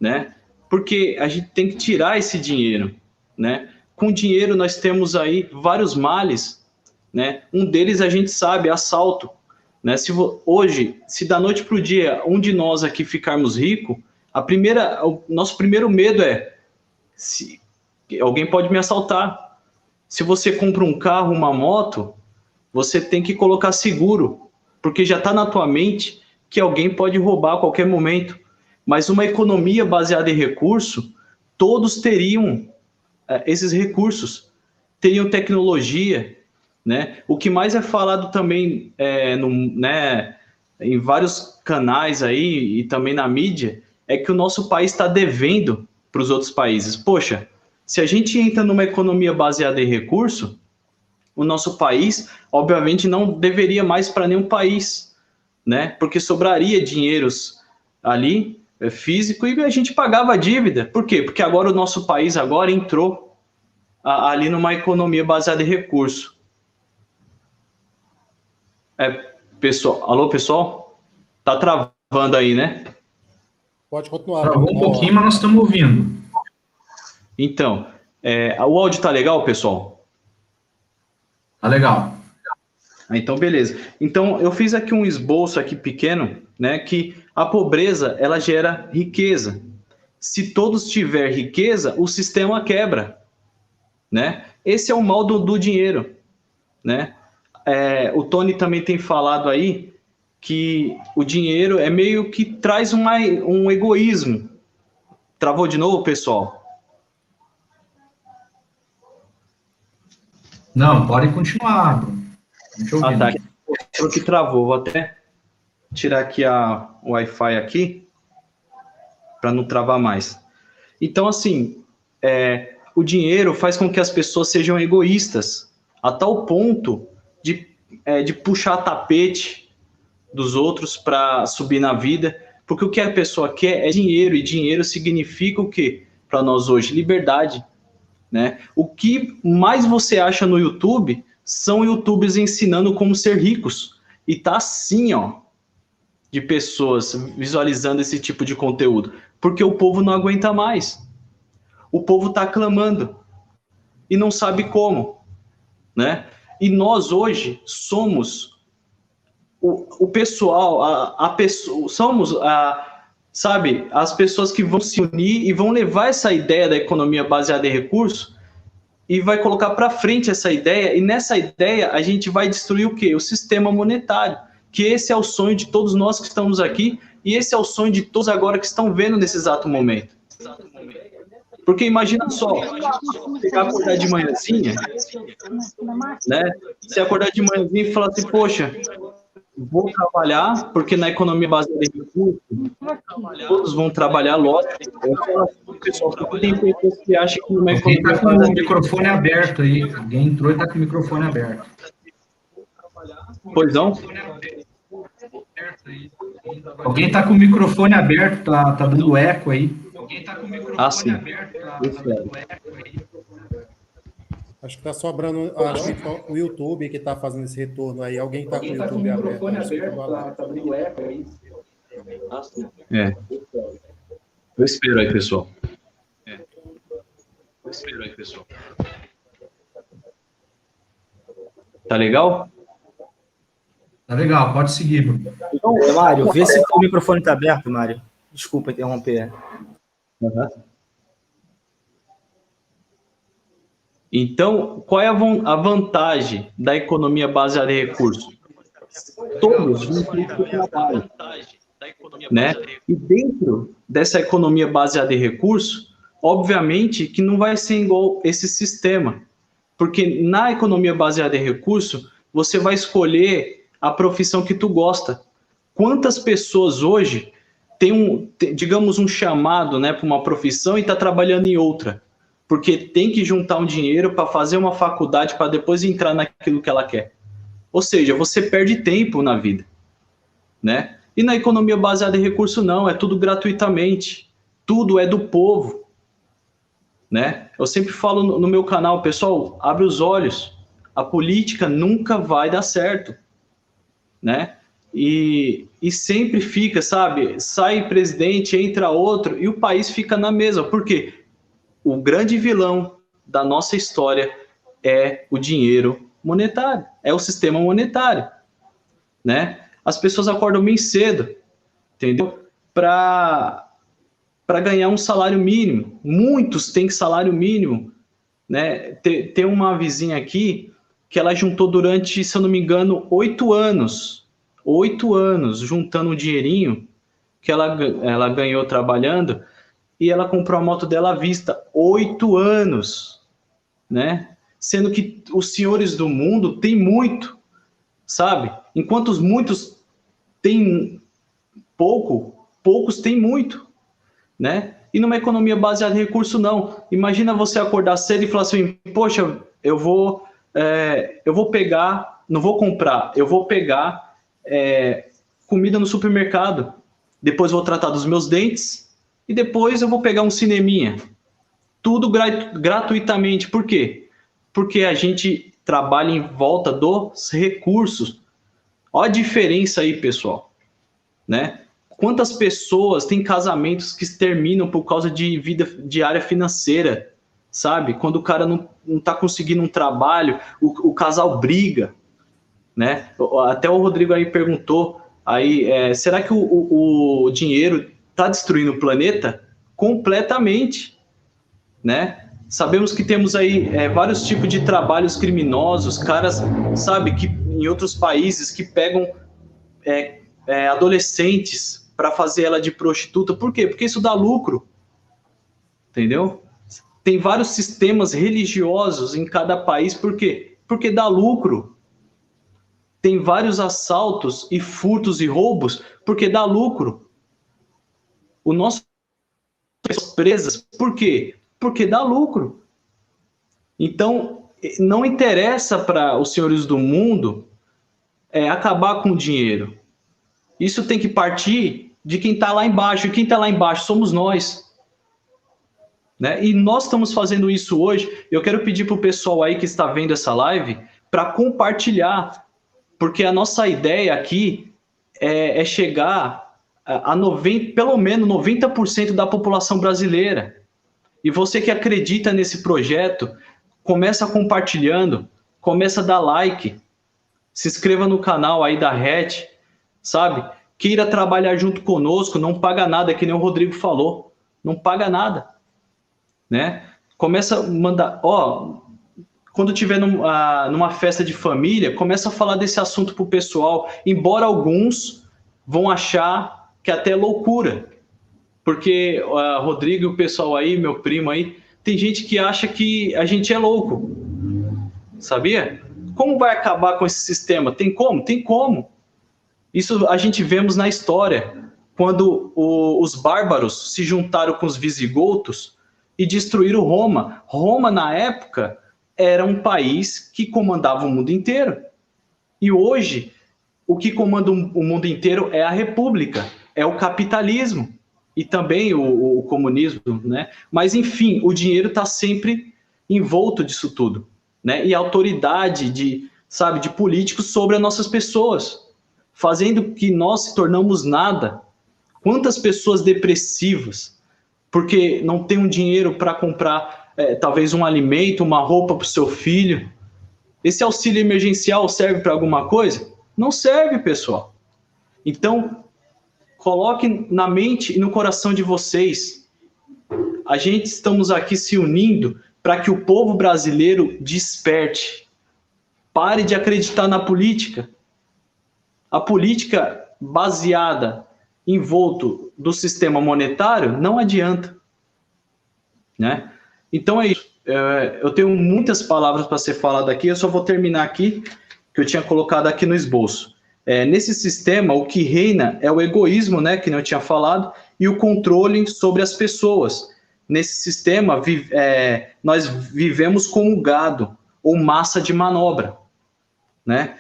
né? Porque a gente tem que tirar esse dinheiro, né? Com dinheiro nós temos aí vários males, né? Um deles a gente sabe, assalto, né? Hoje, se da noite para o dia um de nós aqui ficarmos rico, o nosso primeiro medo é se alguém pode me assaltar. Se você compra um carro, uma moto, você tem que colocar seguro, porque já está na tua mente que alguém pode roubar a qualquer momento. Mas uma economia baseada em recurso, todos teriam esses recursos, teriam tecnologia, né? O que mais é falado também em vários canais aí e também na mídia é que o nosso país está devendo para os outros países. Poxa, se a gente entra numa economia baseada em recurso, o nosso país, obviamente, não deveria mais para nenhum país, né? Porque sobraria dinheiros ali, físico, e a gente pagava a dívida. Por quê? Porque agora o nosso país agora entrou ali numa economia baseada em recurso. Pessoal, alô, pessoal? Tá travando aí, né? Pode continuar. Travou um pouquinho, mas nós estamos ouvindo. Então, o áudio tá legal, pessoal? Tá legal. Então, beleza. Então, eu fiz aqui um esboço aqui pequeno, né, que a pobreza, ela gera riqueza. Se todos tiverem riqueza, o sistema quebra, né? Esse é o mal do dinheiro, né? O Tony também tem falado aí que o dinheiro é meio que traz um egoísmo. Travou de novo, pessoal? Não, pode continuar, Bruno. Tá. Falou que travou. Vou até tirar aqui o Wi-Fi aqui para não travar mais. Então, assim, o dinheiro faz com que as pessoas sejam egoístas a tal ponto de puxar tapete dos outros para subir na vida, porque o que a pessoa quer é dinheiro, e dinheiro significa o quê? Para nós hoje, liberdade, né? O que mais você acha no YouTube são YouTubers ensinando como ser ricos, e tá assim, ó, de pessoas visualizando esse tipo de conteúdo, porque o povo não aguenta mais, o povo tá clamando e não sabe como, né? E nós hoje somos o pessoal, somos sabe, as pessoas que vão se unir e vão levar essa ideia da economia baseada em recursos e vai colocar para frente essa ideia, e nessa ideia a gente vai destruir o quê? O sistema monetário, que esse é o sonho de todos nós que estamos aqui, e esse é o sonho de todos agora que estão vendo nesse exato momento. Porque imagina só, pegar, acordar de manhãzinha, né? Você acordar de manhãzinha e falar assim, poxa, vou trabalhar, porque na economia baseada em recursos, todos vão trabalhar, lógico. Pessoal, tem pessoas que acham que uma Alguém economia está com o microfone aberto aí. Alguém entrou e está com o microfone aberto. Pois não? Alguém está com o microfone aberto, tá dando eco aí. Sim. Acho que está sobrando, acho que o YouTube que está fazendo esse retorno aí. Alguém está com o YouTube aberto. Tá dando eco aí. Eu espero aí, pessoal. Tá legal? Tá legal, pode seguir, Bruno. Então, Mário, vê se o microfone está aberto, Mário. Desculpa interromper. Uhum. Então, qual é a vantagem da economia baseada em recursos? Todos vão ter trabalho, né? E dentro dessa economia baseada em recursos, obviamente que não vai ser igual esse sistema, porque na economia baseada em recursos, você vai escolher a profissão que tu gosta. Quantas pessoas hoje têm digamos, um chamado, né, para uma profissão e está trabalhando em outra? porque tem que juntar um dinheiro para fazer uma faculdade para depois entrar naquilo que ela quer. Ou seja, você perde tempo na vida, né? E na economia baseada em recurso não, é tudo gratuitamente, tudo é do povo, né? Eu sempre falo no meu canal, pessoal, abre os olhos, a política nunca vai dar certo, né? E sempre fica, sabe, sai presidente, entra outro, e o país fica na mesma, por quê? O grande vilão da nossa história é o dinheiro monetário, é o sistema monetário, né? As pessoas acordam bem cedo, entendeu? Para ganhar um salário mínimo. Muitos têm salário mínimo, né? Tem uma vizinha aqui que ela juntou durante, se eu não me engano, 8 anos, juntando um dinheirinho que ela ganhou trabalhando, e ela comprou a moto dela à vista, 8 anos, né? Sendo que os senhores do mundo têm muito, sabe? Enquanto os muitos têm pouco, poucos têm muito, né? E numa economia baseada em recurso, não. Imagina você acordar cedo e falar assim, poxa, eu vou pegar, não vou comprar, eu vou pegar comida no supermercado, depois vou tratar dos meus dentes, e depois eu vou pegar um cineminha. Tudo gratuitamente. Por quê? Porque a gente trabalha em volta dos recursos. Olha a diferença aí, pessoal, né? Quantas pessoas têm casamentos que terminam por causa de vida diária financeira, sabe? Quando o cara não está conseguindo um trabalho, o casal briga, né? Até o Rodrigo aí perguntou, aí, será que o dinheiro está destruindo o planeta? Completamente, né? Sabemos que temos aí vários tipos de trabalhos criminosos, caras, sabe, que em outros países que pegam adolescentes para fazer ela de prostituta. Por quê? Porque isso dá lucro, entendeu? Tem vários sistemas religiosos em cada país, por quê? Porque dá lucro. Tem vários assaltos e furtos e roubos, porque dá lucro. O nosso presas, por quê? Porque dá lucro. Então, não interessa para os senhores do mundo acabar com o dinheiro. Isso tem que partir de quem está lá embaixo. E quem está lá embaixo somos nós, né? E nós estamos fazendo isso hoje. Eu quero pedir para o pessoal aí que está vendo essa live para compartilhar, porque a nossa ideia aqui é chegar a 90, pelo menos 90% da população brasileira. E você que acredita nesse projeto, começa compartilhando, começa a dar like, se inscreva no canal aí da RET, sabe? Queira trabalhar junto conosco, não paga nada, que nem o Rodrigo falou, não paga nada, né? Começa a mandar, quando tiver numa festa de família, começa a falar desse assunto pro pessoal, embora alguns vão achar que até é loucura, porque Rodrigo e o pessoal aí, meu primo aí, tem gente que acha que a gente é louco, sabia? Como vai acabar com esse sistema? Tem como? Tem como. Isso a gente vemos na história, quando os bárbaros se juntaram com os visigodos e destruíram Roma. Roma, na época, era um país que comandava o mundo inteiro. E hoje, o que comanda o mundo inteiro é a república, é o capitalismo e também o comunismo, né? Mas, enfim, o dinheiro está sempre envolto disso tudo, né? E a autoridade de políticos sobre as nossas pessoas, fazendo que nós se tornamos nada. Quantas pessoas depressivas, porque não tem um dinheiro para comprar talvez um alimento, uma roupa para o seu filho. Esse auxílio emergencial serve para alguma coisa? Não serve, pessoal. Então, coloque na mente e no coração de vocês. A gente estamos aqui se unindo para que o povo brasileiro desperte. Pare de acreditar na política. A política baseada, envolto do sistema monetário, não adianta, né? Então é isso. Eu tenho muitas palavras para ser falado aqui, eu só vou terminar aqui, que eu tinha colocado aqui no esboço. Nesse sistema, o que reina é o egoísmo, né, que não tinha falado, e o controle sobre as pessoas. nesse sistema, nós vivemos como gado ou massa de manobra, né?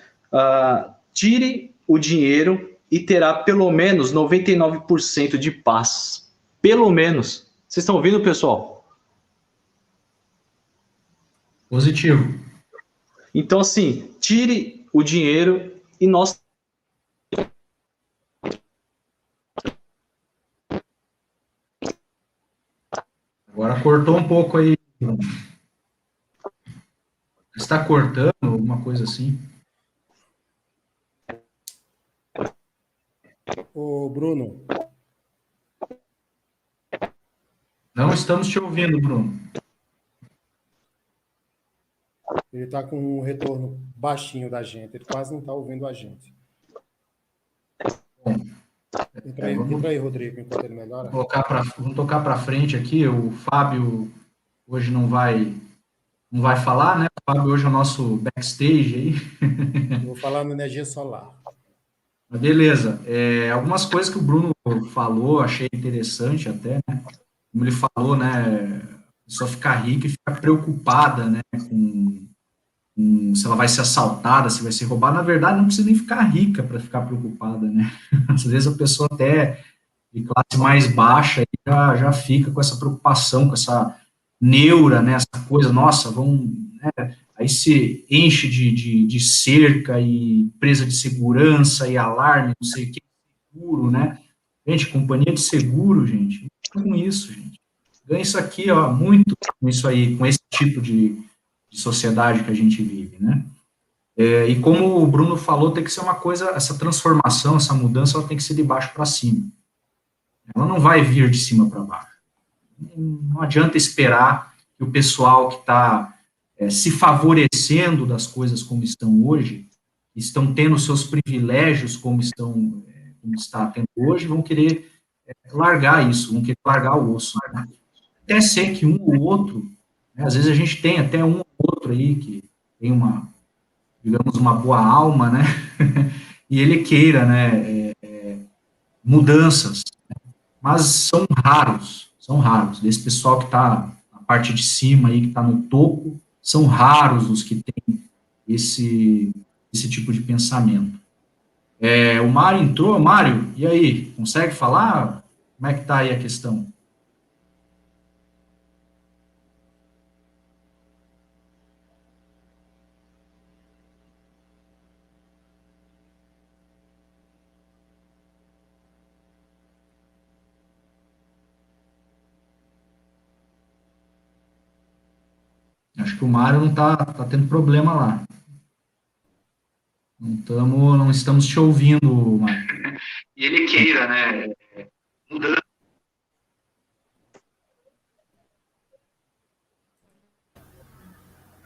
Tire o dinheiro e terá pelo menos 99% de paz. Pelo menos. Vocês estão ouvindo, pessoal? Positivo. Então, assim, tire o dinheiro e nós... Agora cortou um pouco aí. Está cortando, alguma coisa assim? Ô, Bruno. Não estamos te ouvindo, Bruno. Ele está com um retorno baixinho da gente. Ele quase não está ouvindo a gente. Bom, entra aí, Rodrigo, enquanto ele melhora. Vamos tocar para frente aqui. O Fábio hoje não vai falar, né? O Fábio hoje é o nosso backstage aí. Vou falar na energia solar. Beleza. Algumas coisas que o Bruno falou, achei interessante até, né? Como ele falou, né? A pessoa ficar rica e ficar preocupada, né? Com se ela vai ser assaltada, se vai ser roubada. Na verdade, não precisa nem ficar rica para ficar preocupada, né? Às vezes a pessoa até de classe mais baixa já fica com essa preocupação, com essa neura, né? Essa coisa, nossa, né? Aí se enche de cerca e presa de segurança e alarme, não sei o que, seguro, né? Gente, companhia de seguro, gente, com isso, gente. Ganha isso aqui, ó, muito com isso aí, com esse tipo de sociedade que a gente vive, né? E como o Bruno falou, tem que ser uma coisa, essa transformação, essa mudança, ela tem que ser de baixo para cima. Ela não vai vir de cima para baixo. Não adianta esperar que o pessoal que está se favorecendo das coisas como estão hoje, estão tendo seus privilégios como está tendo hoje, vão querer largar isso, vão querer largar o osso. Né? Até ser que um ou outro, né, às vezes a gente tem até um ou outro aí que tem digamos, uma boa alma, né, e ele queira, né, mudanças, mas são raros, desse pessoal que está na parte de cima aí, que está no topo, são raros os que têm esse tipo de pensamento. O Mário entrou. Mário, e aí, consegue falar? Como é que está aí a questão? Acho que o Mário não está tendo problema lá. Não estamos te ouvindo, Mário. E ele queira, né, mudando.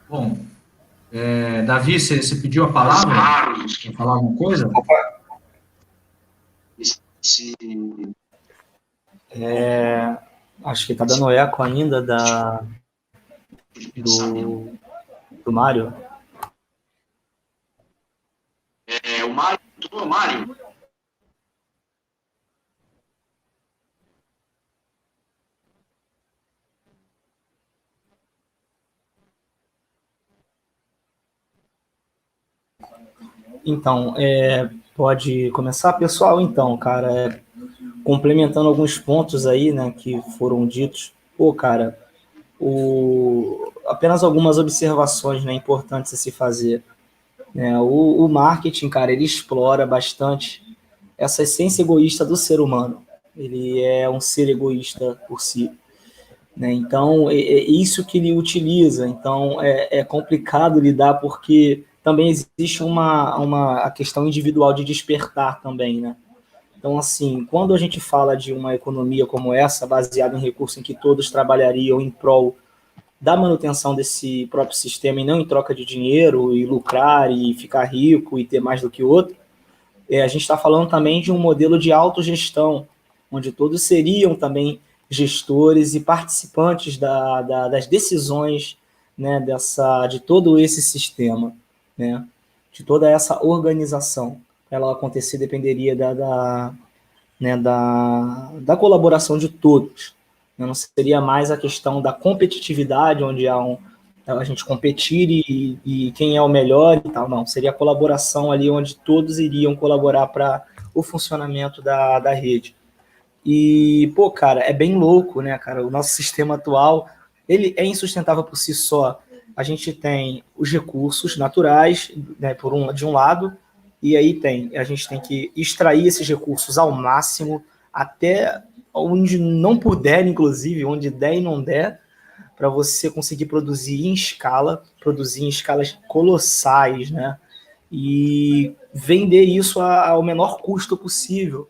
Bom, Davi, você pediu a palavra? Quer falar alguma coisa? Opa. Acho que está dando eco ainda do Mário. O Mário. Então, pode começar, pessoal? Então, cara, complementando alguns pontos aí, né, que foram ditos. Pô, cara, apenas algumas observações, né, importantes a se fazer. O marketing, cara, ele explora bastante essa essência egoísta do ser humano. Ele é um ser egoísta por si. Né? Então, é isso que ele utiliza. Então, é complicado lidar porque também existe a questão individual de despertar também, né? Então, assim, quando a gente fala de uma economia como essa, baseada em recursos em que todos trabalhariam em prol da manutenção desse próprio sistema e não em troca de dinheiro e lucrar e ficar rico e ter mais do que outro, a gente está falando também de um modelo de autogestão, onde todos seriam também gestores e participantes das decisões, né, de todo esse sistema, né, de toda essa organização. Para ela acontecer dependeria da colaboração de todos. Não seria mais a questão da competitividade, onde há a gente competir e quem é o melhor e tal, não. Seria a colaboração ali onde todos iriam colaborar para o funcionamento da rede. E, pô, cara, é bem louco, né, cara? O nosso sistema atual, ele é insustentável por si só. A gente tem os recursos naturais, né, de um lado, e aí a gente tem que extrair esses recursos ao máximo, até onde não puder, inclusive, onde der e não der, para você conseguir produzir em escalas colossais, né? E vender isso ao menor custo possível,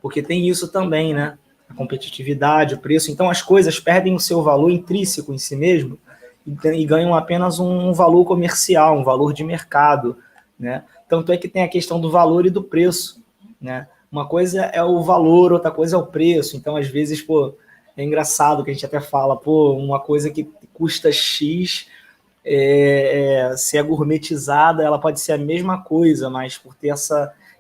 porque tem isso também, né? A competitividade, o preço. Então as coisas perdem o seu valor intrínseco em si mesmo e ganham apenas um valor comercial, um valor de mercado, né? Tanto é que tem a questão do valor e do preço, né? Uma coisa é o valor, outra coisa é o preço. Então, às vezes, pô, é engraçado que a gente até fala, pô, uma coisa que custa X, se é gourmetizada, ela pode ser a mesma coisa, mas por ter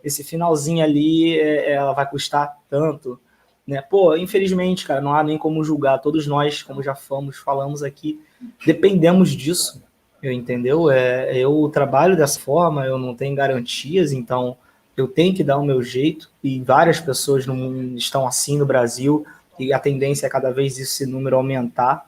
esse finalzinho ali, ela vai custar tanto, né? Pô, infelizmente, cara, não há nem como julgar. Todos nós, como já falamos aqui, dependemos disso, entendeu? Eu trabalho dessa forma, eu não tenho garantias, então eu tenho que dar o meu jeito, e várias pessoas no mundo estão assim no Brasil, e a tendência é cada vez esse número aumentar,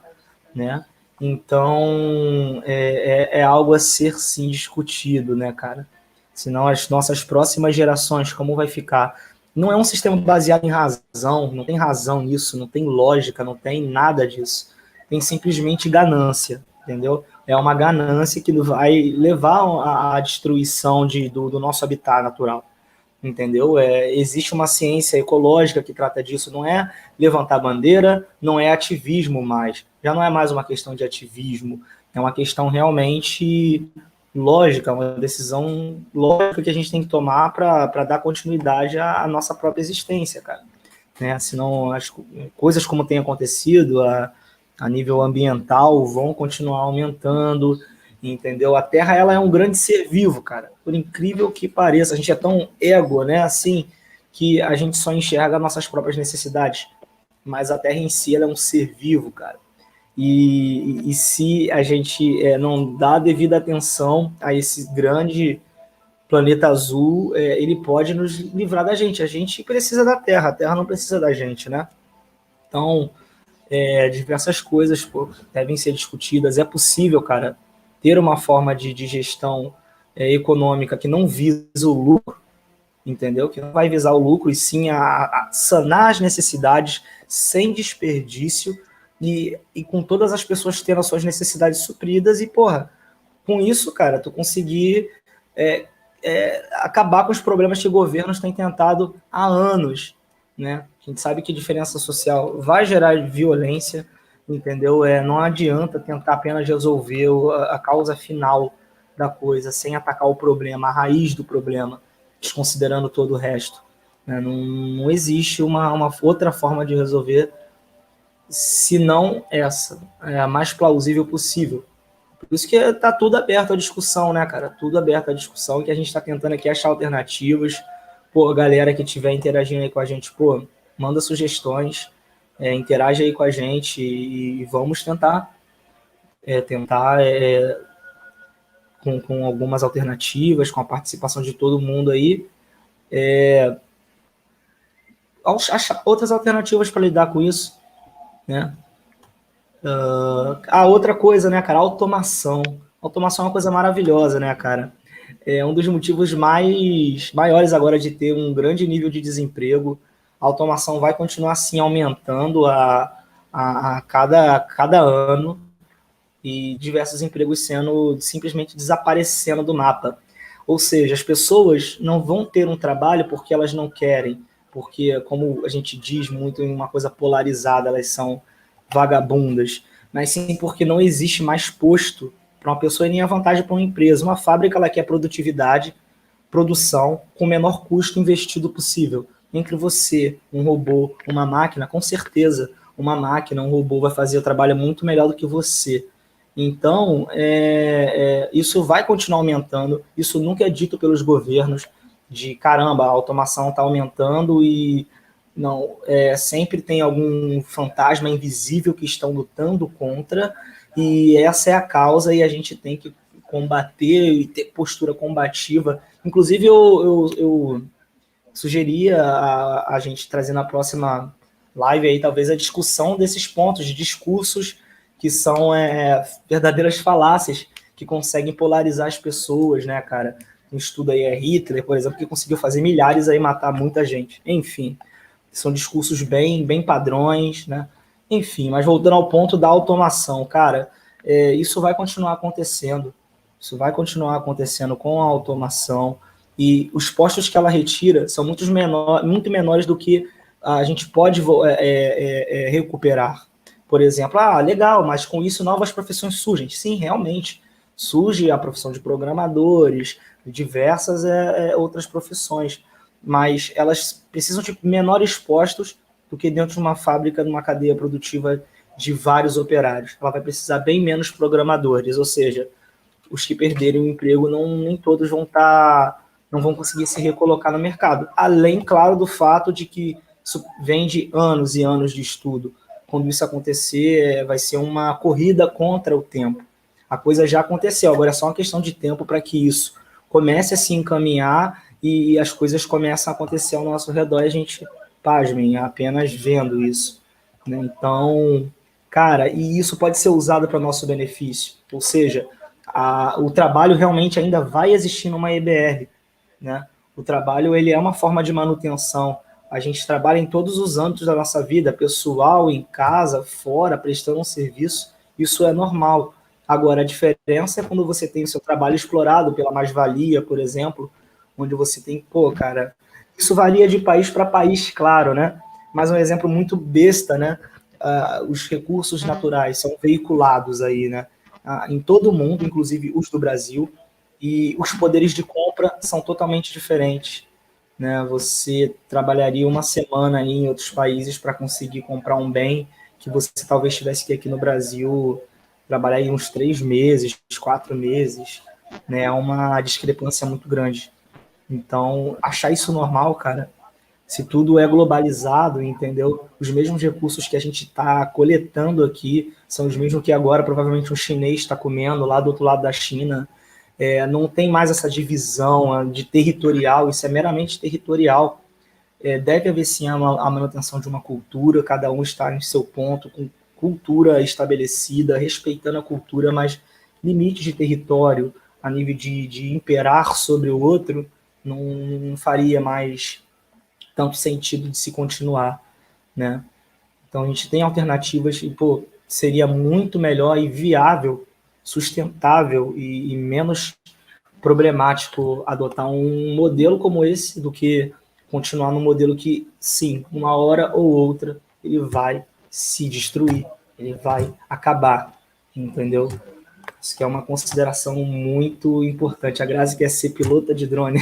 né? Então, é algo a ser, sim, discutido, né, cara? Senão as nossas próximas gerações, como vai ficar? Não é um sistema baseado em razão, não tem razão nisso, não tem lógica, não tem nada disso. Tem simplesmente ganância, entendeu? É uma ganância que vai levar à destruição do nosso habitat natural, entendeu? Existe uma ciência ecológica que trata disso, não é levantar bandeira, não é ativismo mais, já não é mais uma questão de ativismo, é uma questão realmente lógica, uma decisão lógica que a gente tem que tomar para dar continuidade à nossa própria existência, cara. Né? Senão as coisas como tem acontecido a nível ambiental vão continuar aumentando, entendeu? A Terra, ela é um grande ser vivo, cara. Por incrível que pareça, a gente é tão ego, né? Assim, que a gente só enxerga nossas próprias necessidades. Mas a Terra em si, ela é um ser vivo, cara. E se a gente não dá devida atenção a esse grande planeta azul, ele pode nos livrar da gente. A gente precisa da Terra, a Terra não precisa da gente, né? Então, diversas coisas devem ser discutidas. É possível, cara, ter uma forma de gestão econômica que não visa o lucro, entendeu? Que não vai visar o lucro, e sim a sanar as necessidades sem desperdício e com todas as pessoas tendo as suas necessidades supridas. E, porra, com isso, cara, tu conseguir acabar com os problemas que governos têm tentado há anos, né? A gente sabe que diferença social vai gerar violência, entendeu? Não adianta tentar apenas resolver a causa final da coisa sem atacar o problema, a raiz do problema, desconsiderando todo o resto, né? Não existe uma outra forma de resolver senão essa, a mais plausível possível. Por isso que está tudo aberto à discussão, né, cara? Tudo aberto à discussão, que a gente está tentando aqui achar alternativas. Pô, a galera que estiver interagindo aí com a gente, pô, manda sugestões, interage aí com a gente e vamos tentar com algumas alternativas, com a participação de todo mundo aí, achar outras alternativas para lidar com isso, né? A outra coisa, né, cara, automação. Automação é uma coisa maravilhosa, né, cara? É um dos motivos maiores agora de ter um grande nível de desemprego. A automação vai continuar assim aumentando a cada ano, e diversos empregos sendo simplesmente desaparecendo do mapa. Ou seja, as pessoas não vão ter um trabalho porque elas não querem, porque, como a gente diz muito em uma coisa polarizada, elas são vagabundas, mas sim porque não existe mais posto para uma pessoa e nem a vantagem para uma empresa. Uma fábrica, ela quer produtividade, produção, com o menor custo investido possível. Entre você, um robô, uma máquina, com certeza, uma máquina, um robô vai fazer o trabalho muito melhor do que você. Então, isso vai continuar aumentando, isso nunca é dito pelos governos, de caramba, a automação está aumentando e Não, sempre tem algum fantasma invisível que estão lutando contra, e essa é a causa, e a gente tem que combater e ter postura combativa. Inclusive, eu sugeria a gente trazer na próxima live aí, talvez, a discussão desses pontos, de discursos que são verdadeiras falácias, que conseguem polarizar as pessoas, né, cara? Um estudo aí é Hitler, por exemplo, que conseguiu fazer milhares aí, matar muita gente. Enfim, são discursos bem padrões, né? Enfim, mas voltando ao ponto da automação, cara, isso vai continuar acontecendo. Isso vai continuar acontecendo com a automação, e os postos que ela retira são muito menores do que a gente pode recuperar. Por exemplo, legal, mas com isso novas profissões surgem. Sim, realmente, surge a profissão de programadores, diversas outras profissões, mas elas precisam de menores postos do que dentro de uma fábrica, numa cadeia produtiva de vários operários. Ela vai precisar bem menos programadores, ou seja, os que perderem o emprego nem todos não vão conseguir se recolocar no mercado. Além, claro, do fato de que isso vem de anos e anos de estudo. Quando isso acontecer, vai ser uma corrida contra o tempo. A coisa já aconteceu, agora é só uma questão de tempo para que isso comece a se encaminhar e as coisas começam a acontecer ao nosso redor e a gente, pasmem, apenas vendo isso. Né? Então, cara, e isso pode ser usado para nosso benefício. Ou seja, o trabalho realmente ainda vai existir numa EBR, né? O trabalho, ele é uma forma de manutenção. A gente trabalha em todos os âmbitos da nossa vida, pessoal, em casa, fora, prestando um serviço. Isso é normal. Agora, a diferença é quando você tem o seu trabalho explorado pela mais-valia, por exemplo, onde você tem, cara, isso varia de país para país, claro, né? Mas um exemplo muito besta, né? Os recursos naturais são veiculados aí, né? Em todo o mundo, inclusive os do Brasil, e os poderes de compra são totalmente diferentes. Né? Você trabalharia uma semana aí em outros países para conseguir comprar um bem que você talvez tivesse que aqui no Brasil trabalhar aí uns 3 meses, 4 meses. Né? É uma discrepância muito grande. Então, achar isso normal, cara, se tudo é globalizado, entendeu? Os mesmos recursos que a gente está coletando aqui são os mesmos que agora provavelmente um chinês está comendo lá do outro lado da China. Não tem mais essa divisão de territorial, isso é meramente territorial. Deve haver sim a manutenção de uma cultura, cada um está em seu ponto, com cultura estabelecida, respeitando a cultura, mas limites de território a nível de imperar sobre o outro não faria mais tanto sentido de se continuar, né? Então a gente tem alternativas e, seria muito melhor e viável, sustentável e menos problemático adotar um modelo como esse do que continuar num modelo que, sim, uma hora ou outra ele vai se destruir, ele vai acabar, entendeu? Isso que é uma consideração muito importante. A Grazi quer ser pilota de drone.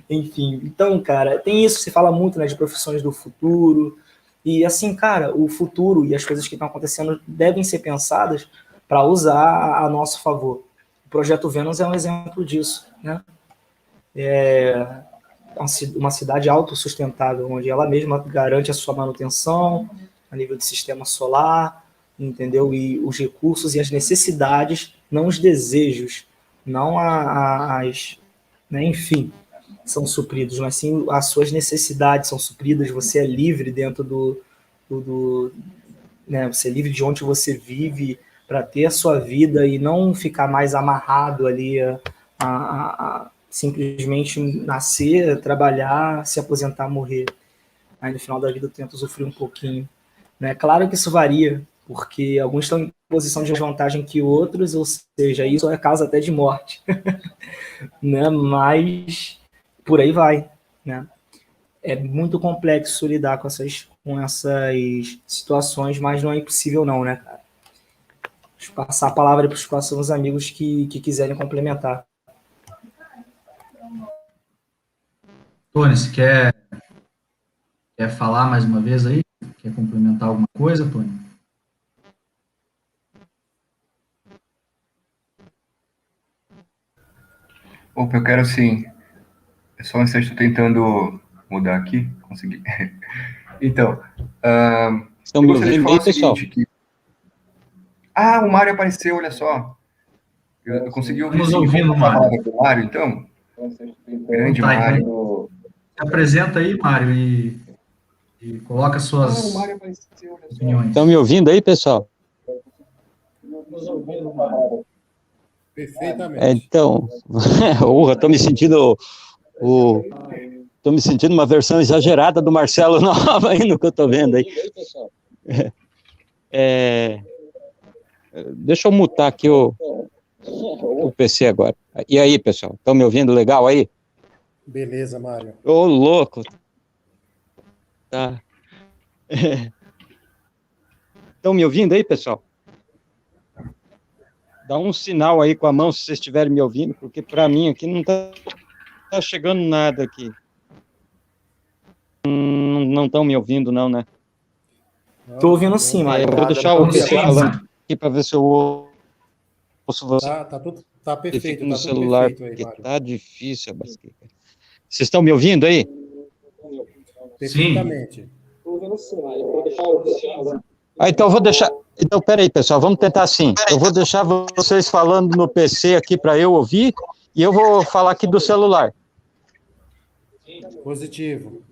Enfim, então, cara, tem isso, se fala muito, né, de profissões do futuro, e assim, cara, o futuro e as coisas que estão acontecendo devem ser pensadas para usar a nosso favor. O Projeto Vênus é um exemplo disso, né? É uma cidade autossustentável, onde ela mesma garante a sua manutenção a nível de sistema solar, entendeu? E os recursos e as necessidades, não os desejos, não as... Né? Enfim, são supridos, mas sim as suas necessidades são supridas, você é livre dentro né, você é livre de onde você vive para ter a sua vida e não ficar mais amarrado ali a simplesmente nascer, trabalhar, se aposentar, morrer. Aí no final da vida tenta usufruir um pouquinho. Né? Claro que isso varia, porque alguns estão em posição de vantagem que outros, ou seja, isso é causa até de morte. Né? Mas por aí vai, né? É muito complexo lidar com essas situações, mas não é impossível não, né, cara? Deixa eu passar a palavra para os próximos amigos que quiserem complementar. Tony, você quer falar mais uma vez aí? Quer complementar alguma coisa, Tony? Opa, eu quero sim. É só um instante, estou tentando mudar aqui, consegui. Então, Estão me ouvindo bem, pessoal? O Mário apareceu, olha só. Eu consegui ouvir. Estamos ouvindo o Mário. Do Mário, então. Grande Mário. Se apresenta aí, Mário, e coloca suas opiniões. Estão me ouvindo aí, pessoal? Perfeitamente. Então, estou me sentindo estou me sentindo uma versão exagerada do Marcelo Nova aí no que eu estou vendo aí. Deixa eu mutar aqui o PC agora. E aí, pessoal, estão me ouvindo legal aí? Beleza, Mário. Ô, louco. Tá. Estão me ouvindo aí, pessoal? Dá um sinal aí com a mão se vocês estiverem me ouvindo, porque para mim aqui não tá chegando nada aqui. Não estão me ouvindo, não, né? Tô ouvindo sim, Mário. Eu vou deixar o PC falando aqui para ver se eu ouço você. Tá perfeito. No tá celular, perfeito aí, porque Mário. tá difícil, Basquica. Vocês estão me ouvindo aí? Perfeitamente. Então eu vou deixar. Então, peraí, pessoal, vamos tentar assim. Eu vou deixar vocês falando no PC aqui para eu ouvir, e eu vou falar aqui do celular. Positivo.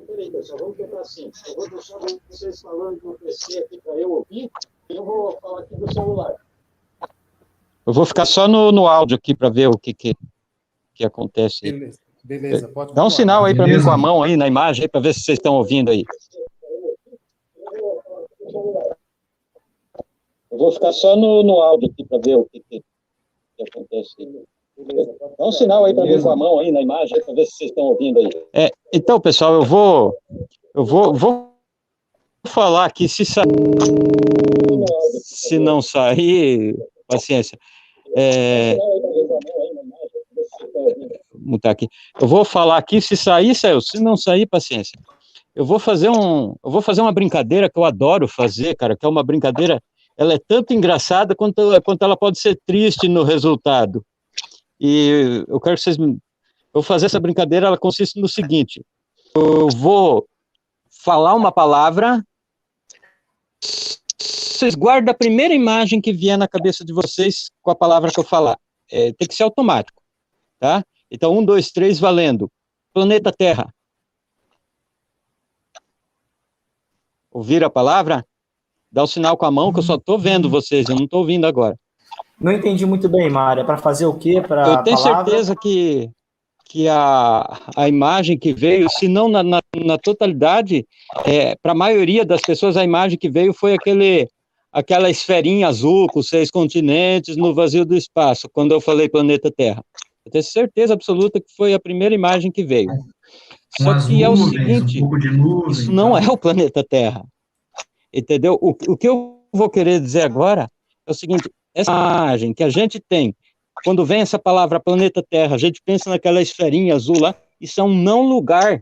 Peraí, pessoal, vamos tentar assim. Eu vou deixar vocês falando no PC aqui para eu ouvir, e eu vou falar aqui do celular. Eu vou ficar só no áudio aqui para ver o que acontece. Beleza, pode Dá um sinal aí para mim Beleza. com a mão aí na imagem para ver se vocês estão ouvindo aí. Eu vou ficar só no áudio aqui para ver o que acontece. Dá um sinal aí para mim com a mão aí na imagem para ver se vocês estão ouvindo aí. Então, pessoal, eu vou falar aqui, se não sair, paciência. Mutar aqui. Eu vou falar aqui, se sair, saiu. Se não sair, paciência. Eu vou fazer uma brincadeira que eu adoro fazer, cara, que é uma brincadeira, ela é tanto engraçada quanto ela pode ser triste no resultado. E eu quero que vocês... Eu vou fazer essa brincadeira, ela consiste no seguinte: eu vou falar uma palavra, vocês guardam a primeira imagem que vier na cabeça de vocês com a palavra que eu falar. Tem que ser automático, tá? Então, 1, 2, 3, valendo. Planeta Terra. Ouviram a palavra? Dá o sinal com a mão, que eu só estou vendo vocês, eu não estou ouvindo agora. Não entendi muito bem, Mário. É para fazer o quê? Eu tenho certeza que a imagem que veio, se não na totalidade, para a maioria das pessoas, a imagem que veio foi aquela esferinha azul com 6 continentes no vazio do espaço, quando eu falei planeta Terra. Eu tenho certeza absoluta que foi a primeira imagem que veio. Só que é o seguinte, um pouco de nuvem, isso não é o planeta Terra. Entendeu? O que eu vou querer dizer agora é o seguinte: essa imagem que a gente tem, quando vem essa palavra planeta Terra, a gente pensa naquela esferinha azul lá, isso é um não lugar.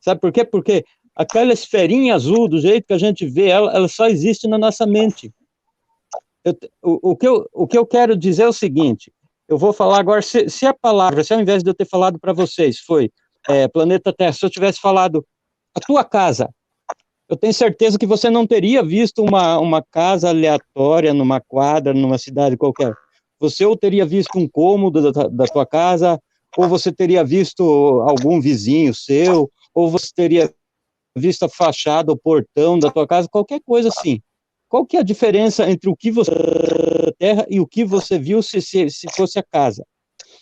Sabe por quê? Porque aquela esferinha azul, do jeito que a gente vê ela só existe na nossa mente. O que eu quero dizer é o seguinte: eu vou falar agora, se a palavra, se ao invés de eu ter falado para vocês, foi planeta Terra, se eu tivesse falado a tua casa, eu tenho certeza que você não teria visto uma casa aleatória numa quadra, numa cidade qualquer. Você ou teria visto um cômodo da tua casa, ou você teria visto algum vizinho seu, ou você teria visto a fachada, o portão da tua casa, qualquer coisa assim. Qual que é a diferença entre o que você viu na Terra e o que você viu se fosse a casa?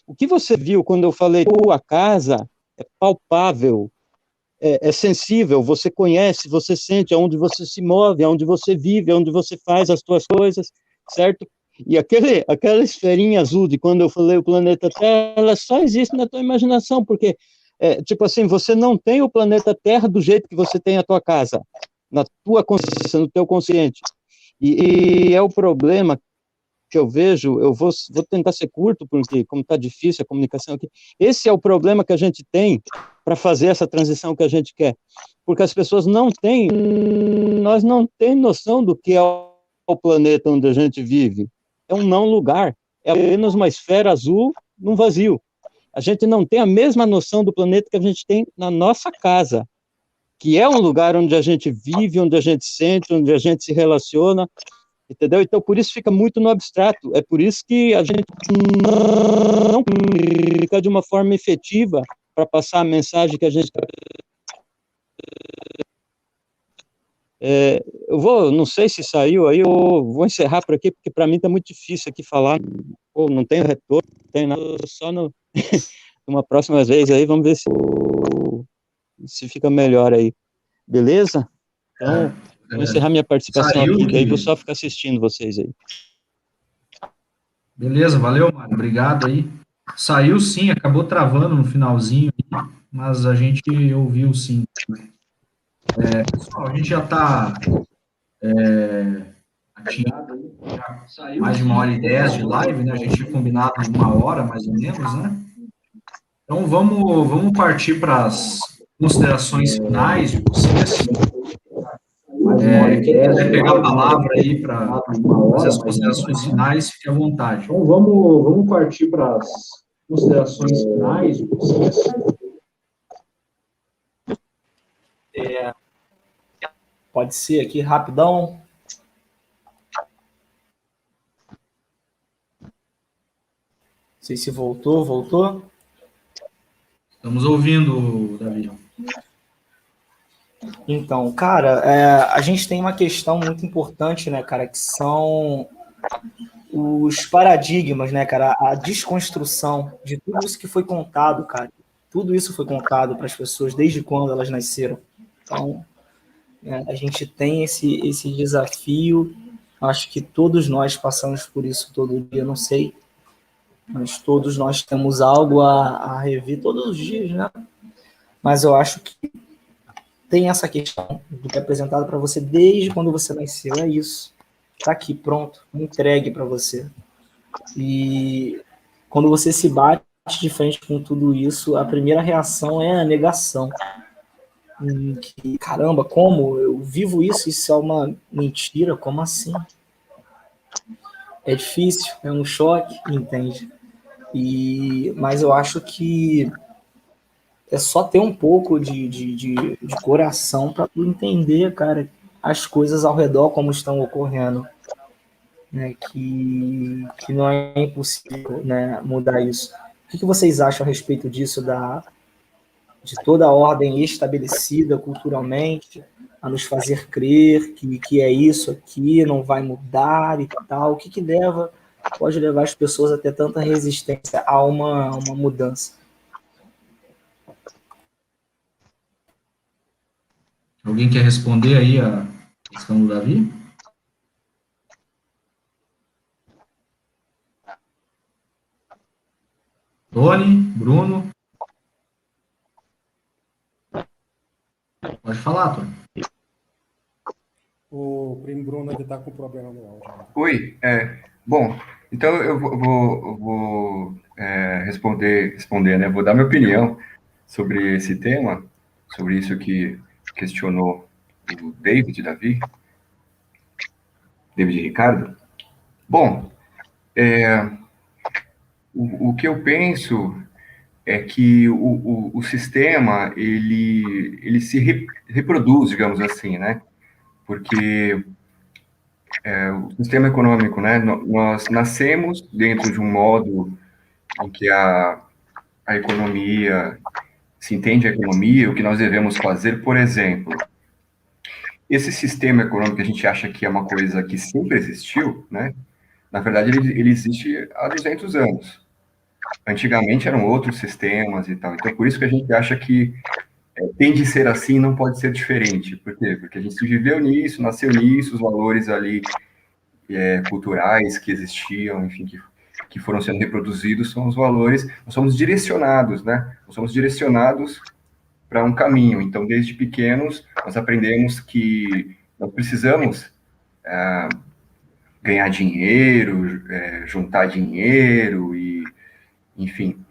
O que você viu quando eu falei a casa é palpável, é sensível, você conhece, você sente aonde você se move, aonde você vive, aonde você faz as suas coisas, certo? E aquela esferinha azul de quando eu falei o planeta Terra, ela só existe na tua imaginação, porque, tipo assim, você não tem o planeta Terra do jeito que você tem a tua casa, na tua consciência, no teu consciente. E é o problema que eu vejo, eu vou tentar ser curto, porque como está difícil a comunicação aqui, esse é o problema que a gente tem para fazer essa transição que a gente quer, porque as pessoas nós não temos noção do que é o planeta onde a gente vive, é um não lugar, é apenas uma esfera azul num vazio. A gente não tem a mesma noção do planeta que a gente tem na nossa casa, que é um lugar onde a gente vive, onde a gente sente, onde a gente se relaciona, entendeu? Então, por isso fica muito no abstrato. É por isso que a gente não fica de uma forma efetiva para passar a mensagem que a gente... não sei se saiu aí, eu vou encerrar por aqui, porque para mim está muito difícil aqui falar. Não tem retorno, não tem nada, só numa próxima vez aí, vamos ver se fica melhor aí. Beleza? Então, vou encerrar minha participação aqui, daí vou só ficar assistindo vocês aí. Beleza, valeu, Mário, obrigado aí. Saiu sim, acabou travando no finalzinho, mas a gente ouviu sim. Pessoal, a gente já está atingindo mais de 1h10 de live, né? A gente tinha combinado 1 hora, mais ou menos, né? Então, vamos partir para as considerações finais de vocês. Quem quiser pegar a palavra aí para fazer as considerações finais, fique à vontade. Então, vamos partir para as considerações finais de vocês. Pode ser aqui, rapidão. Não sei se voltou. Estamos ouvindo, Davi. Então, cara, a gente tem uma questão muito importante, né, cara, que são os paradigmas, né, cara, a desconstrução de tudo isso que foi contado, cara. Tudo isso foi contado para as pessoas desde quando elas nasceram. Então, a gente tem esse desafio. Acho que todos nós passamos por isso todo dia, não sei, mas todos nós temos algo a rever todos os dias, né? Mas eu acho que tem essa questão do que é apresentado para você desde quando você nasceu. É isso. Está aqui, pronto, entregue para você. E quando você se bate de frente com tudo isso, a primeira reação é a negação. Que, caramba, como? Eu vivo isso? Isso é uma mentira? Como assim? É difícil, é um choque, entende? Mas eu acho que é só ter um pouco de coração para tu entender, cara, as coisas ao redor como estão ocorrendo, né? Que não é impossível, né, mudar isso. O que vocês acham a respeito disso, de toda a ordem estabelecida culturalmente, a nos fazer crer que é isso aqui, não vai mudar e tal? O que pode levar as pessoas a ter tanta resistência a uma mudança? Alguém quer responder aí a questão do Davi? Tony, Bruno? Pode falar, Tony. O primo Bruno ainda está com problema no áudio. Oi, bom, então eu vou responder, né? Vou dar minha opinião sobre esse tema, sobre isso que questionou o David Ricardo. Bom, o que eu penso é que o sistema, ele se reproduz, digamos assim, né? Porque o sistema econômico, né? Nós nascemos dentro de um modo em que a economia, se entende a economia, o que nós devemos fazer, por exemplo. Esse sistema econômico que a gente acha que é uma coisa que sempre existiu, né? Na verdade, ele existe há 200 anos. Antigamente eram outros sistemas e tal. Então, por isso que a gente acha que tem de ser assim, não pode ser diferente. Por quê? Porque a gente viveu nisso, nasceu nisso, os valores ali culturais que existiam, enfim, que foram sendo reproduzidos são os valores. Nós somos direcionados, né? Nós somos direcionados para um caminho. Então, desde pequenos, nós aprendemos que nós precisamos ganhar dinheiro, juntar dinheiro e, enfim.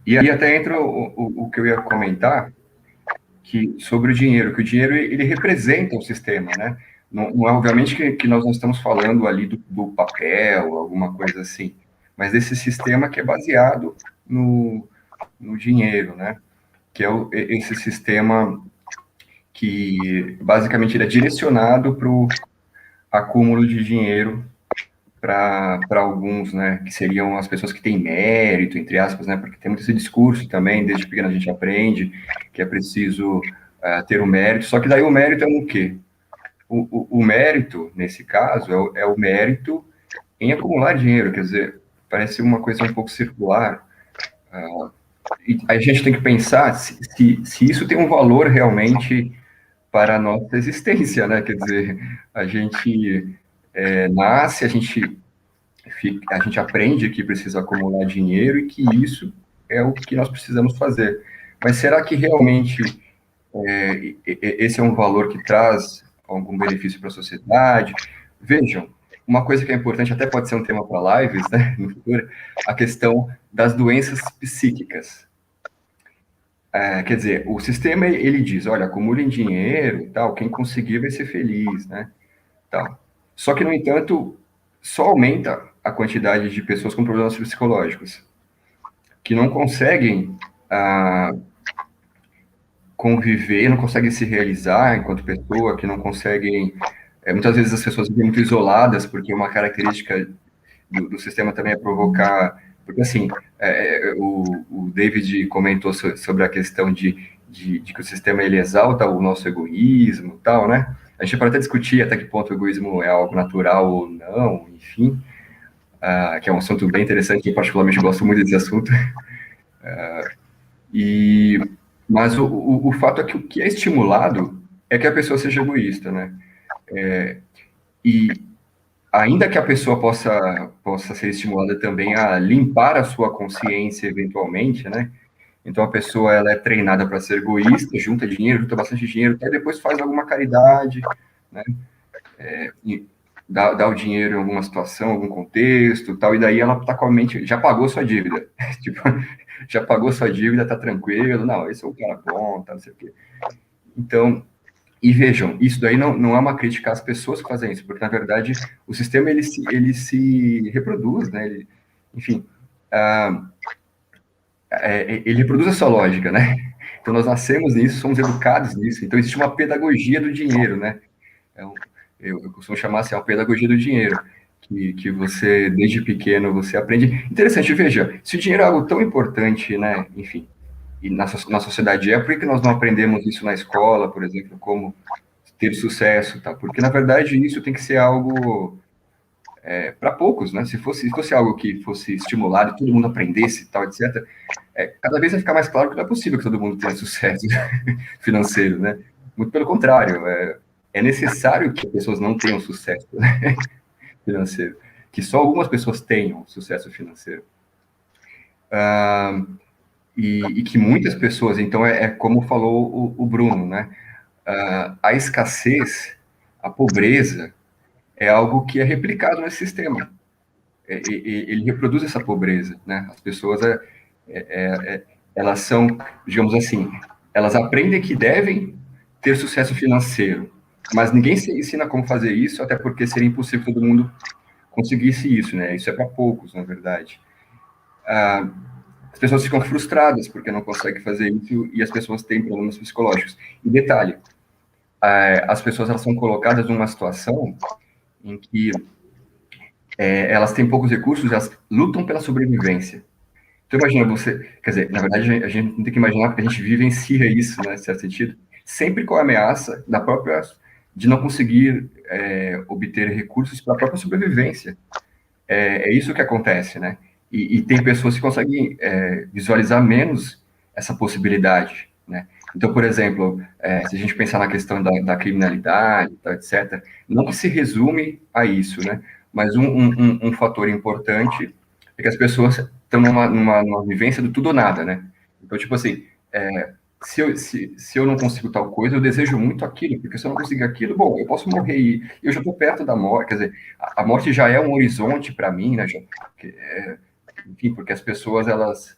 E aí até entra o que eu ia comentar, que sobre o dinheiro, que o dinheiro ele representa o sistema, né? não é obviamente que nós não estamos falando ali do papel, alguma coisa assim, mas desse sistema que é baseado no dinheiro, né? Que é esse sistema que basicamente ele é direcionado para o acúmulo de dinheiro para alguns, né, que seriam as pessoas que têm mérito, entre aspas, né, porque tem muito esse discurso também, desde pequeno a gente aprende que é preciso ter o mérito, só que daí o mérito é o quê? O mérito, nesse caso, é o mérito em acumular dinheiro, quer dizer, parece uma coisa um pouco circular. E a gente tem que pensar se isso tem um valor realmente para a nossa existência, né? Quer dizer, a gente nasce, a gente aprende que precisa acumular dinheiro e que isso é o que nós precisamos fazer. Mas será que realmente esse é um valor que traz algum benefício para a sociedade? Vejam, uma coisa que é importante, até pode ser um tema para lives, né, no futuro, a questão das doenças psíquicas. Quer dizer, o sistema, ele diz, olha, acumulem dinheiro e tal, quem conseguir vai ser feliz, né, tal. Só que, no entanto, só aumenta a quantidade de pessoas com problemas psicológicos, que não conseguem conviver, não conseguem se realizar enquanto pessoa, que não conseguem... muitas vezes as pessoas vivem muito isoladas, porque uma característica do sistema também é provocar... Porque, assim, o David comentou sobre a questão de que o sistema, ele exalta o nosso egoísmo e tal, né? A gente pode até discutir até que ponto o egoísmo é algo natural ou não, enfim, que é um assunto bem interessante, eu particularmente gosto muito desse assunto. Mas o fato é que o que é estimulado é que a pessoa seja egoísta, né? E ainda que a pessoa possa ser estimulada também a limpar a sua consciência eventualmente, né? Então a pessoa, ela é treinada para ser egoísta, junta dinheiro, junta bastante dinheiro, até depois faz alguma caridade, né? Dá o dinheiro em alguma situação, algum contexto, tal, e daí ela tá com a mente, já pagou sua dívida, tipo, já pagou sua dívida, tá tranquilo, não, esse é um cara bom, tá, não sei o quê. Então, e vejam, isso daí não é uma crítica às pessoas que fazem isso, porque, na verdade, o sistema, ele se reproduz, né, enfim, ele reproduz essa lógica, né, então nós nascemos nisso, somos educados nisso, então existe uma pedagogia do dinheiro, né, eu costumo chamar assim, a pedagogia do dinheiro, que você, desde pequeno, você aprende. Interessante, veja, se o dinheiro é algo tão importante, né, enfim, e na sociedade por que nós não aprendemos isso na escola, por exemplo, como ter sucesso, tá? Porque, na verdade, isso tem que ser algo para poucos, né? Se fosse algo que fosse estimulado e todo mundo aprendesse, tal, etc., cada vez vai ficar mais claro que não é possível que todo mundo tenha sucesso financeiro, né? Muito pelo contrário, é necessário que as pessoas não tenham sucesso, né, financeiro, que só algumas pessoas tenham sucesso financeiro. E que muitas pessoas, então, como falou o Bruno, né? A escassez, a pobreza, é algo que é replicado nesse sistema. Ele reproduz essa pobreza, né? As pessoas, elas são, digamos assim, elas aprendem que devem ter sucesso financeiro, mas ninguém se ensina como fazer isso, até porque seria impossível todo mundo conseguisse isso, né? Isso é para poucos, na verdade. As pessoas ficam frustradas porque não conseguem fazer isso e as pessoas têm problemas psicológicos. E detalhe, as pessoas, elas são colocadas numa situação em que elas têm poucos recursos, elas lutam pela sobrevivência. Então, imagina você, quer dizer, na verdade, a gente tem que imaginar que a gente vivencia isso, né, em certo sentido, sempre com a ameaça de não conseguir obter recursos para a própria sobrevivência. É isso que acontece, né? E tem pessoas que conseguem visualizar menos essa possibilidade, né? Então, por exemplo, se a gente pensar na questão da criminalidade, tá, etc., não que se resume a isso, né? Mas um fator importante é que as pessoas estão numa vivência do tudo ou nada, né? Então, tipo assim, se eu não consigo tal coisa, eu desejo muito aquilo, porque se eu não conseguir aquilo, bom, eu posso morrer e eu já estou perto da morte, quer dizer, a morte já é um horizonte para mim, né? Enfim, porque as pessoas, elas...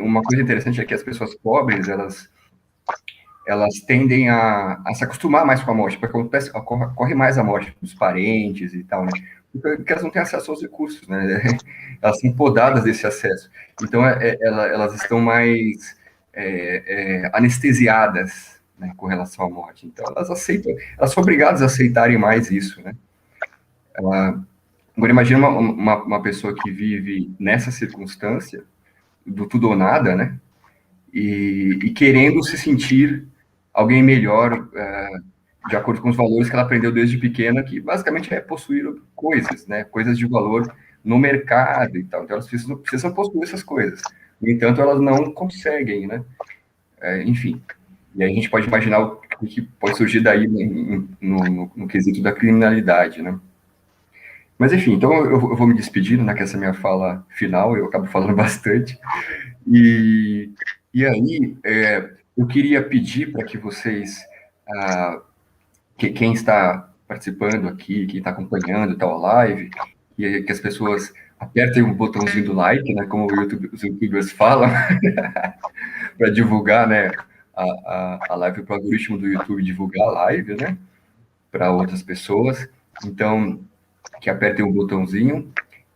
Uma coisa interessante é que as pessoas pobres, elas tendem a se acostumar mais com a morte, porque ocorre mais a morte dos parentes e tal, né? Porque elas não têm acesso aos recursos, né? Elas são podadas desse acesso. Então, elas estão mais anestesiadas, né, com relação à morte. Então, elas aceitam, elas são obrigadas a aceitarem mais isso, né? Agora, imagina uma pessoa que vive nessa circunstância, do tudo ou nada, né? E querendo se sentir alguém melhor, de acordo com os valores que ela aprendeu desde pequena, que basicamente é possuir coisas, né? Coisas de valor no mercado e tal. Então, elas precisam possuir essas coisas. No entanto, elas não conseguem, né? Enfim. E aí a gente pode imaginar o que pode surgir daí no quesito da criminalidade, né? Mas, enfim, então eu vou me despedindo, né? Que essa é a minha fala final, eu acabo falando bastante. E aí, eu queria pedir para que vocês, quem está participando aqui, quem está acompanhando tal a live, que as pessoas apertem o botãozinho do like, né, como os youtubers falam, para divulgar, né, a live, para o algoritmo do YouTube divulgar a live, né, para outras pessoas. Então, que apertem o botãozinho.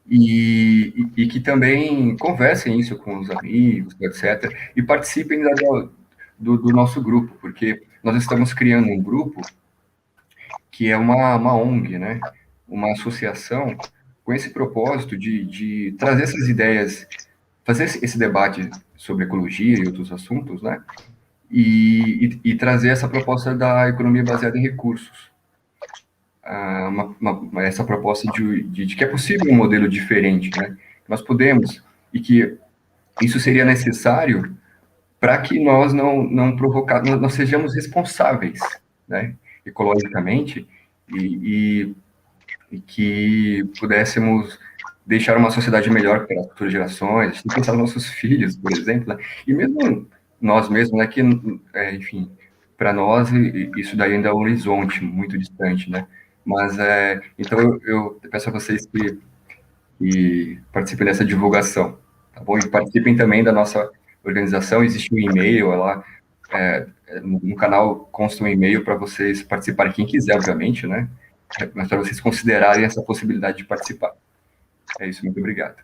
E que também conversem isso com os amigos, etc., e participem do nosso grupo, porque nós estamos criando um grupo que é uma ONG, né? Uma associação com esse propósito de trazer essas ideias, fazer esse debate sobre ecologia e outros assuntos, né? E trazer essa proposta da economia baseada em recursos. Essa proposta de que é possível um modelo diferente, né? Nós podemos, e que isso seria necessário para que nós não sejamos responsáveis, né? Ecologicamente, e que pudéssemos deixar uma sociedade melhor para as futuras gerações, pensar nos nossos filhos, por exemplo, né? E mesmo nós mesmos, né? Que, enfim, para nós isso daí ainda é um horizonte muito distante, né? Mas, então, eu peço a vocês que participem dessa divulgação, tá bom? E participem também da nossa organização, existe um e-mail lá, no canal consta um e-mail para vocês participarem, quem quiser, obviamente, né? Mas para vocês considerarem essa possibilidade de participar. É isso, muito obrigado.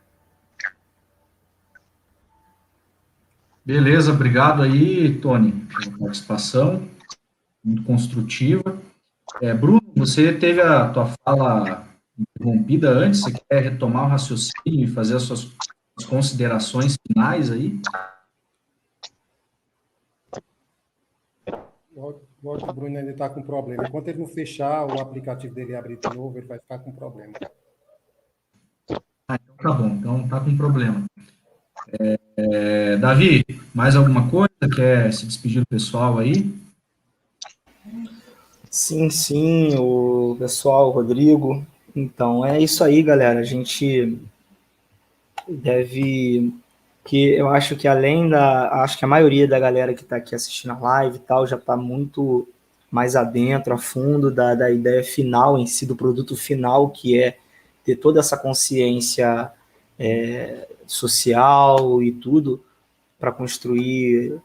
Beleza, obrigado aí, Tony, pela participação, muito construtiva. Bruno, você teve a tua fala interrompida antes, você quer retomar o raciocínio e fazer as suas considerações finais aí? Lógico que o Bruno ainda está com problema. Enquanto ele não fechar o aplicativo dele e abrir de novo, ele vai ficar com problema. Então tá bom, então tá com problema. Davi, mais alguma coisa? Quer se despedir do pessoal aí? Sim, o pessoal, o Rodrigo. Então, é isso aí, galera. A gente deve... eu acho que acho que a maioria da galera que está aqui assistindo a live e tal, já está muito mais adentro, a fundo da ideia final em si, do produto final, que é ter toda essa consciência social e tudo, para construir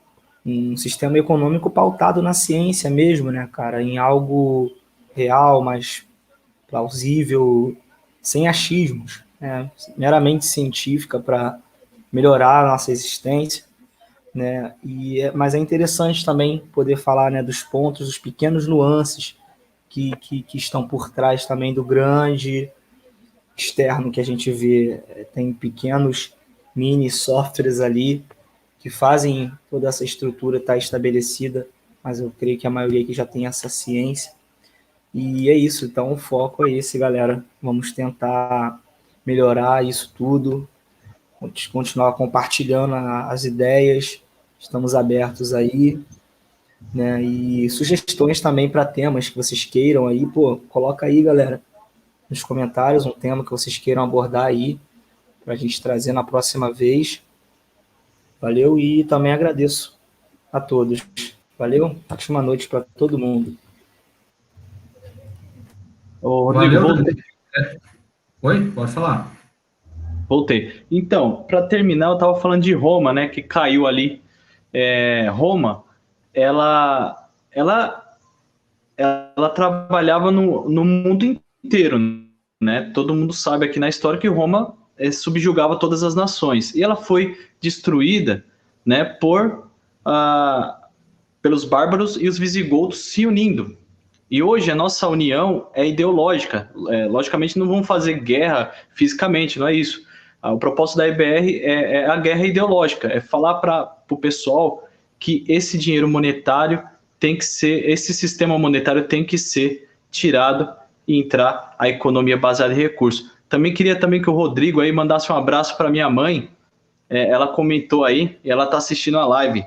um sistema econômico pautado na ciência mesmo, né, cara? Em algo real, mais plausível, sem achismos, né? Meramente científica para melhorar a nossa existência, né? Mas é interessante também poder falar, né, dos pontos, dos pequenos nuances que estão por trás também do grande externo que a gente vê. Tem pequenos mini softwares ali que fazem toda essa estrutura estar estabelecida, mas eu creio que a maioria aqui já tem essa ciência. E é isso, então o foco é esse, galera. Vamos tentar melhorar isso tudo, continuar compartilhando as ideias, estamos abertos aí, né? E sugestões também para temas que vocês queiram aí, coloca aí, galera, nos comentários um tema que vocês queiram abordar aí, para a gente trazer na próxima vez. Valeu, e também agradeço a todos. Valeu, ótima noite para todo mundo. Ô, Rodrigo, Valeu, voltei. Oi, pode falar. Voltei. Então, para terminar, eu estava falando de Roma, né, que caiu ali. Roma ela trabalhava no mundo inteiro, né? Todo mundo sabe aqui na história que Roma subjugava todas as nações. E ela foi destruída, né, pelos bárbaros e os visigodos se unindo. E hoje a nossa união é ideológica. Logicamente não vamos fazer guerra fisicamente, não é isso. O propósito da EBR é a guerra ideológica, é falar para o pessoal que esse dinheiro monetário tem que ser, esse sistema monetário tem que ser tirado e entrar a economia baseada em recursos. Também queria que o Rodrigo aí mandasse um abraço para minha mãe. Ela comentou aí, e ela está assistindo a live.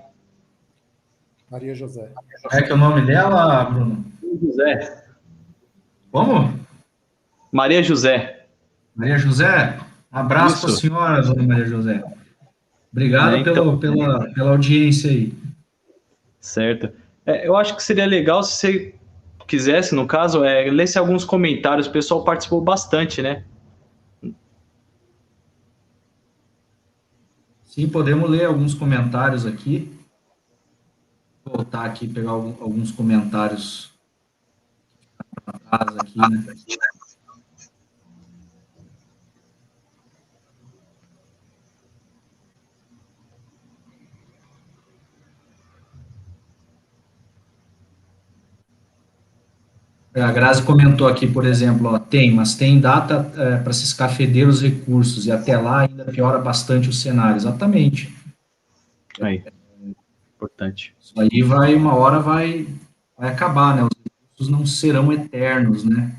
Maria José. É que é o nome dela, Bruno? José. Como? Maria José. Maria José? Um abraço para a senhora, dona Maria José. Obrigado Então, pela audiência aí. Certo. Eu acho que seria legal se você quisesse, no caso, lesse alguns comentários. O pessoal participou bastante, né? Sim, podemos ler alguns comentários aqui. Vou voltar aqui e pegar alguns comentários atrás aqui, né? A Grazi comentou aqui, por exemplo, mas tem data para se escafeder os recursos, e até lá ainda piora bastante o cenário. Exatamente. Aí. Importante. Isso aí uma hora vai acabar, né? Os recursos não serão eternos, né?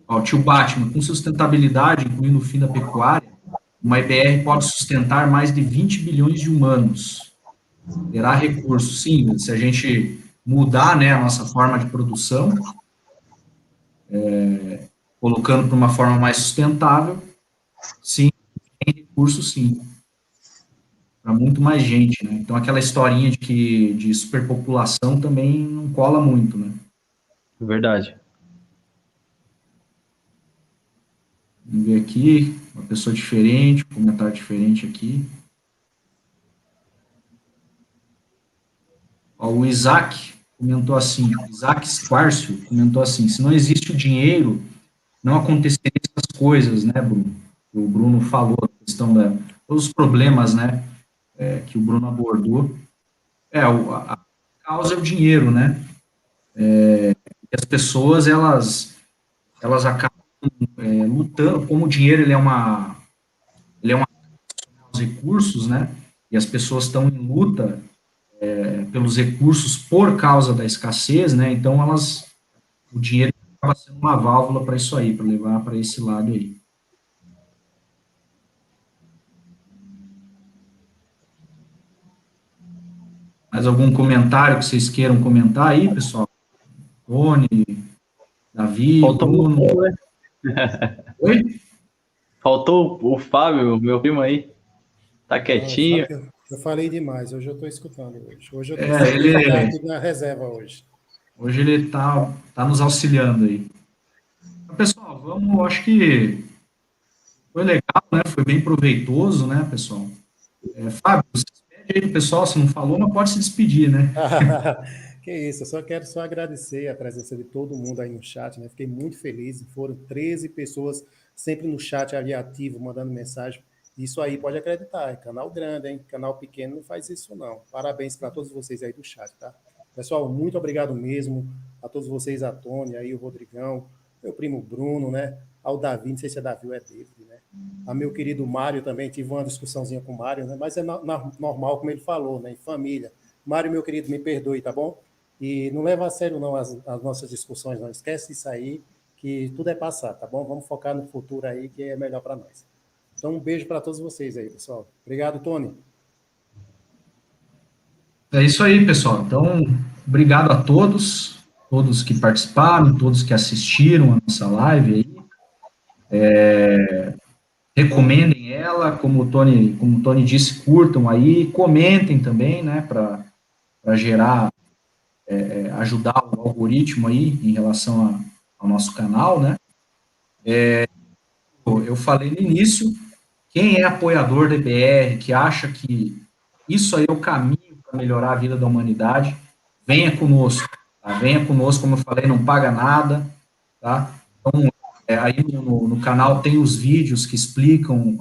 O tio Batman, com sustentabilidade, incluindo o fim da pecuária, uma EBR pode sustentar mais de 20 bilhões de humanos. Terá recursos, sim, se a gente mudar, né, a nossa forma de produção, colocando para uma forma mais sustentável, sim, tem recursos, sim, para muito mais gente, né? Então, aquela historinha de superpopulação também não cola muito, né? Verdade. Vamos ver aqui, uma pessoa diferente, um comentário diferente aqui. O Isaac comentou assim, Isaac Squárcio comentou assim, se não existe o dinheiro, não aconteceriam essas coisas, né, Bruno? O Bruno falou a questão todos os problemas, né, que o Bruno abordou. A causa é o dinheiro, né? As pessoas, elas acabam lutando, como o dinheiro ele é uma os recursos, né? E as pessoas estão em luta pelos recursos por causa da escassez, né? Então o dinheiro acaba sendo uma válvula para isso aí, para levar para esse lado aí. Mais algum comentário que vocês queiram comentar aí, pessoal? Tony, Davi, Faltou Bruno. Oi? Faltou o Fábio, meu primo aí. Tá quietinho. Eu falei demais, hoje eu estou escutando hoje. Hoje eu estou na reserva hoje. Hoje ele tá nos auxiliando aí. Pessoal, acho que foi legal, né? Foi bem proveitoso, né, pessoal? Fábio, se despede aí do pessoal, se não falou, mas pode se despedir, né? Que isso, eu quero agradecer a presença de todo mundo aí no chat, né? Fiquei muito feliz, foram 13 pessoas sempre no chat ali ativo, mandando mensagem. Isso aí pode acreditar, é canal grande, hein? Canal pequeno não faz isso não. Parabéns para todos vocês aí do chat, tá? Pessoal, muito obrigado mesmo a todos vocês, a Tony, aí o Rodrigão, meu primo Bruno, né? Ao Davi, não sei se é Davi ou é David, né? A meu querido Mário também, tive uma discussãozinha com o Mário, né? Mas é normal, como ele falou, né? Em família. Mário, meu querido, me perdoe, tá bom? E não leva a sério não as nossas discussões, não. Esquece isso aí, que tudo é passado, tá bom? Vamos focar no futuro aí, que é melhor para nós. Então, um beijo para todos vocês aí, pessoal. Obrigado, Tony. É isso aí, pessoal. Então, obrigado a todos que participaram, todos que assistiram a nossa live aí. Recomendem ela, como o Tony disse, curtam aí, comentem também, né, para gerar, ajudar o algoritmo aí em relação ao nosso canal, né. Eu falei no início, quem é apoiador da EBR, que acha que isso aí é o caminho para melhorar a vida da humanidade, venha conosco, tá? Venha conosco, como eu falei, não paga nada, tá? Então, aí no canal tem os vídeos que explicam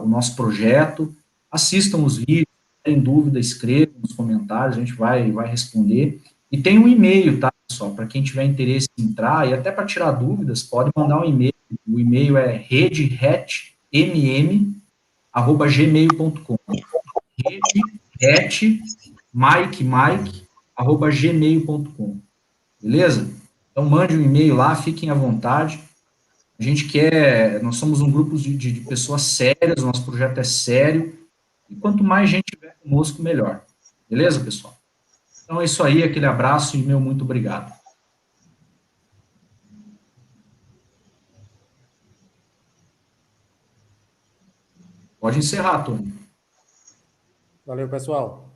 o nosso projeto, assistam os vídeos, se tem dúvida, escrevam nos comentários, a gente vai responder. E tem um e-mail, tá, pessoal? Para quem tiver interesse em entrar, e até para tirar dúvidas, pode mandar um e-mail. O e-mail é redehatmm@gmail.com. redehatmike@gmail.com. Beleza? Então mande um e-mail lá, fiquem à vontade. A gente nós somos um grupo de pessoas sérias, o nosso projeto é sério, e quanto mais gente tiver conosco, melhor. Beleza, pessoal? Então é isso aí, aquele abraço e meu muito obrigado. Pode encerrar, Tony. Valeu, pessoal.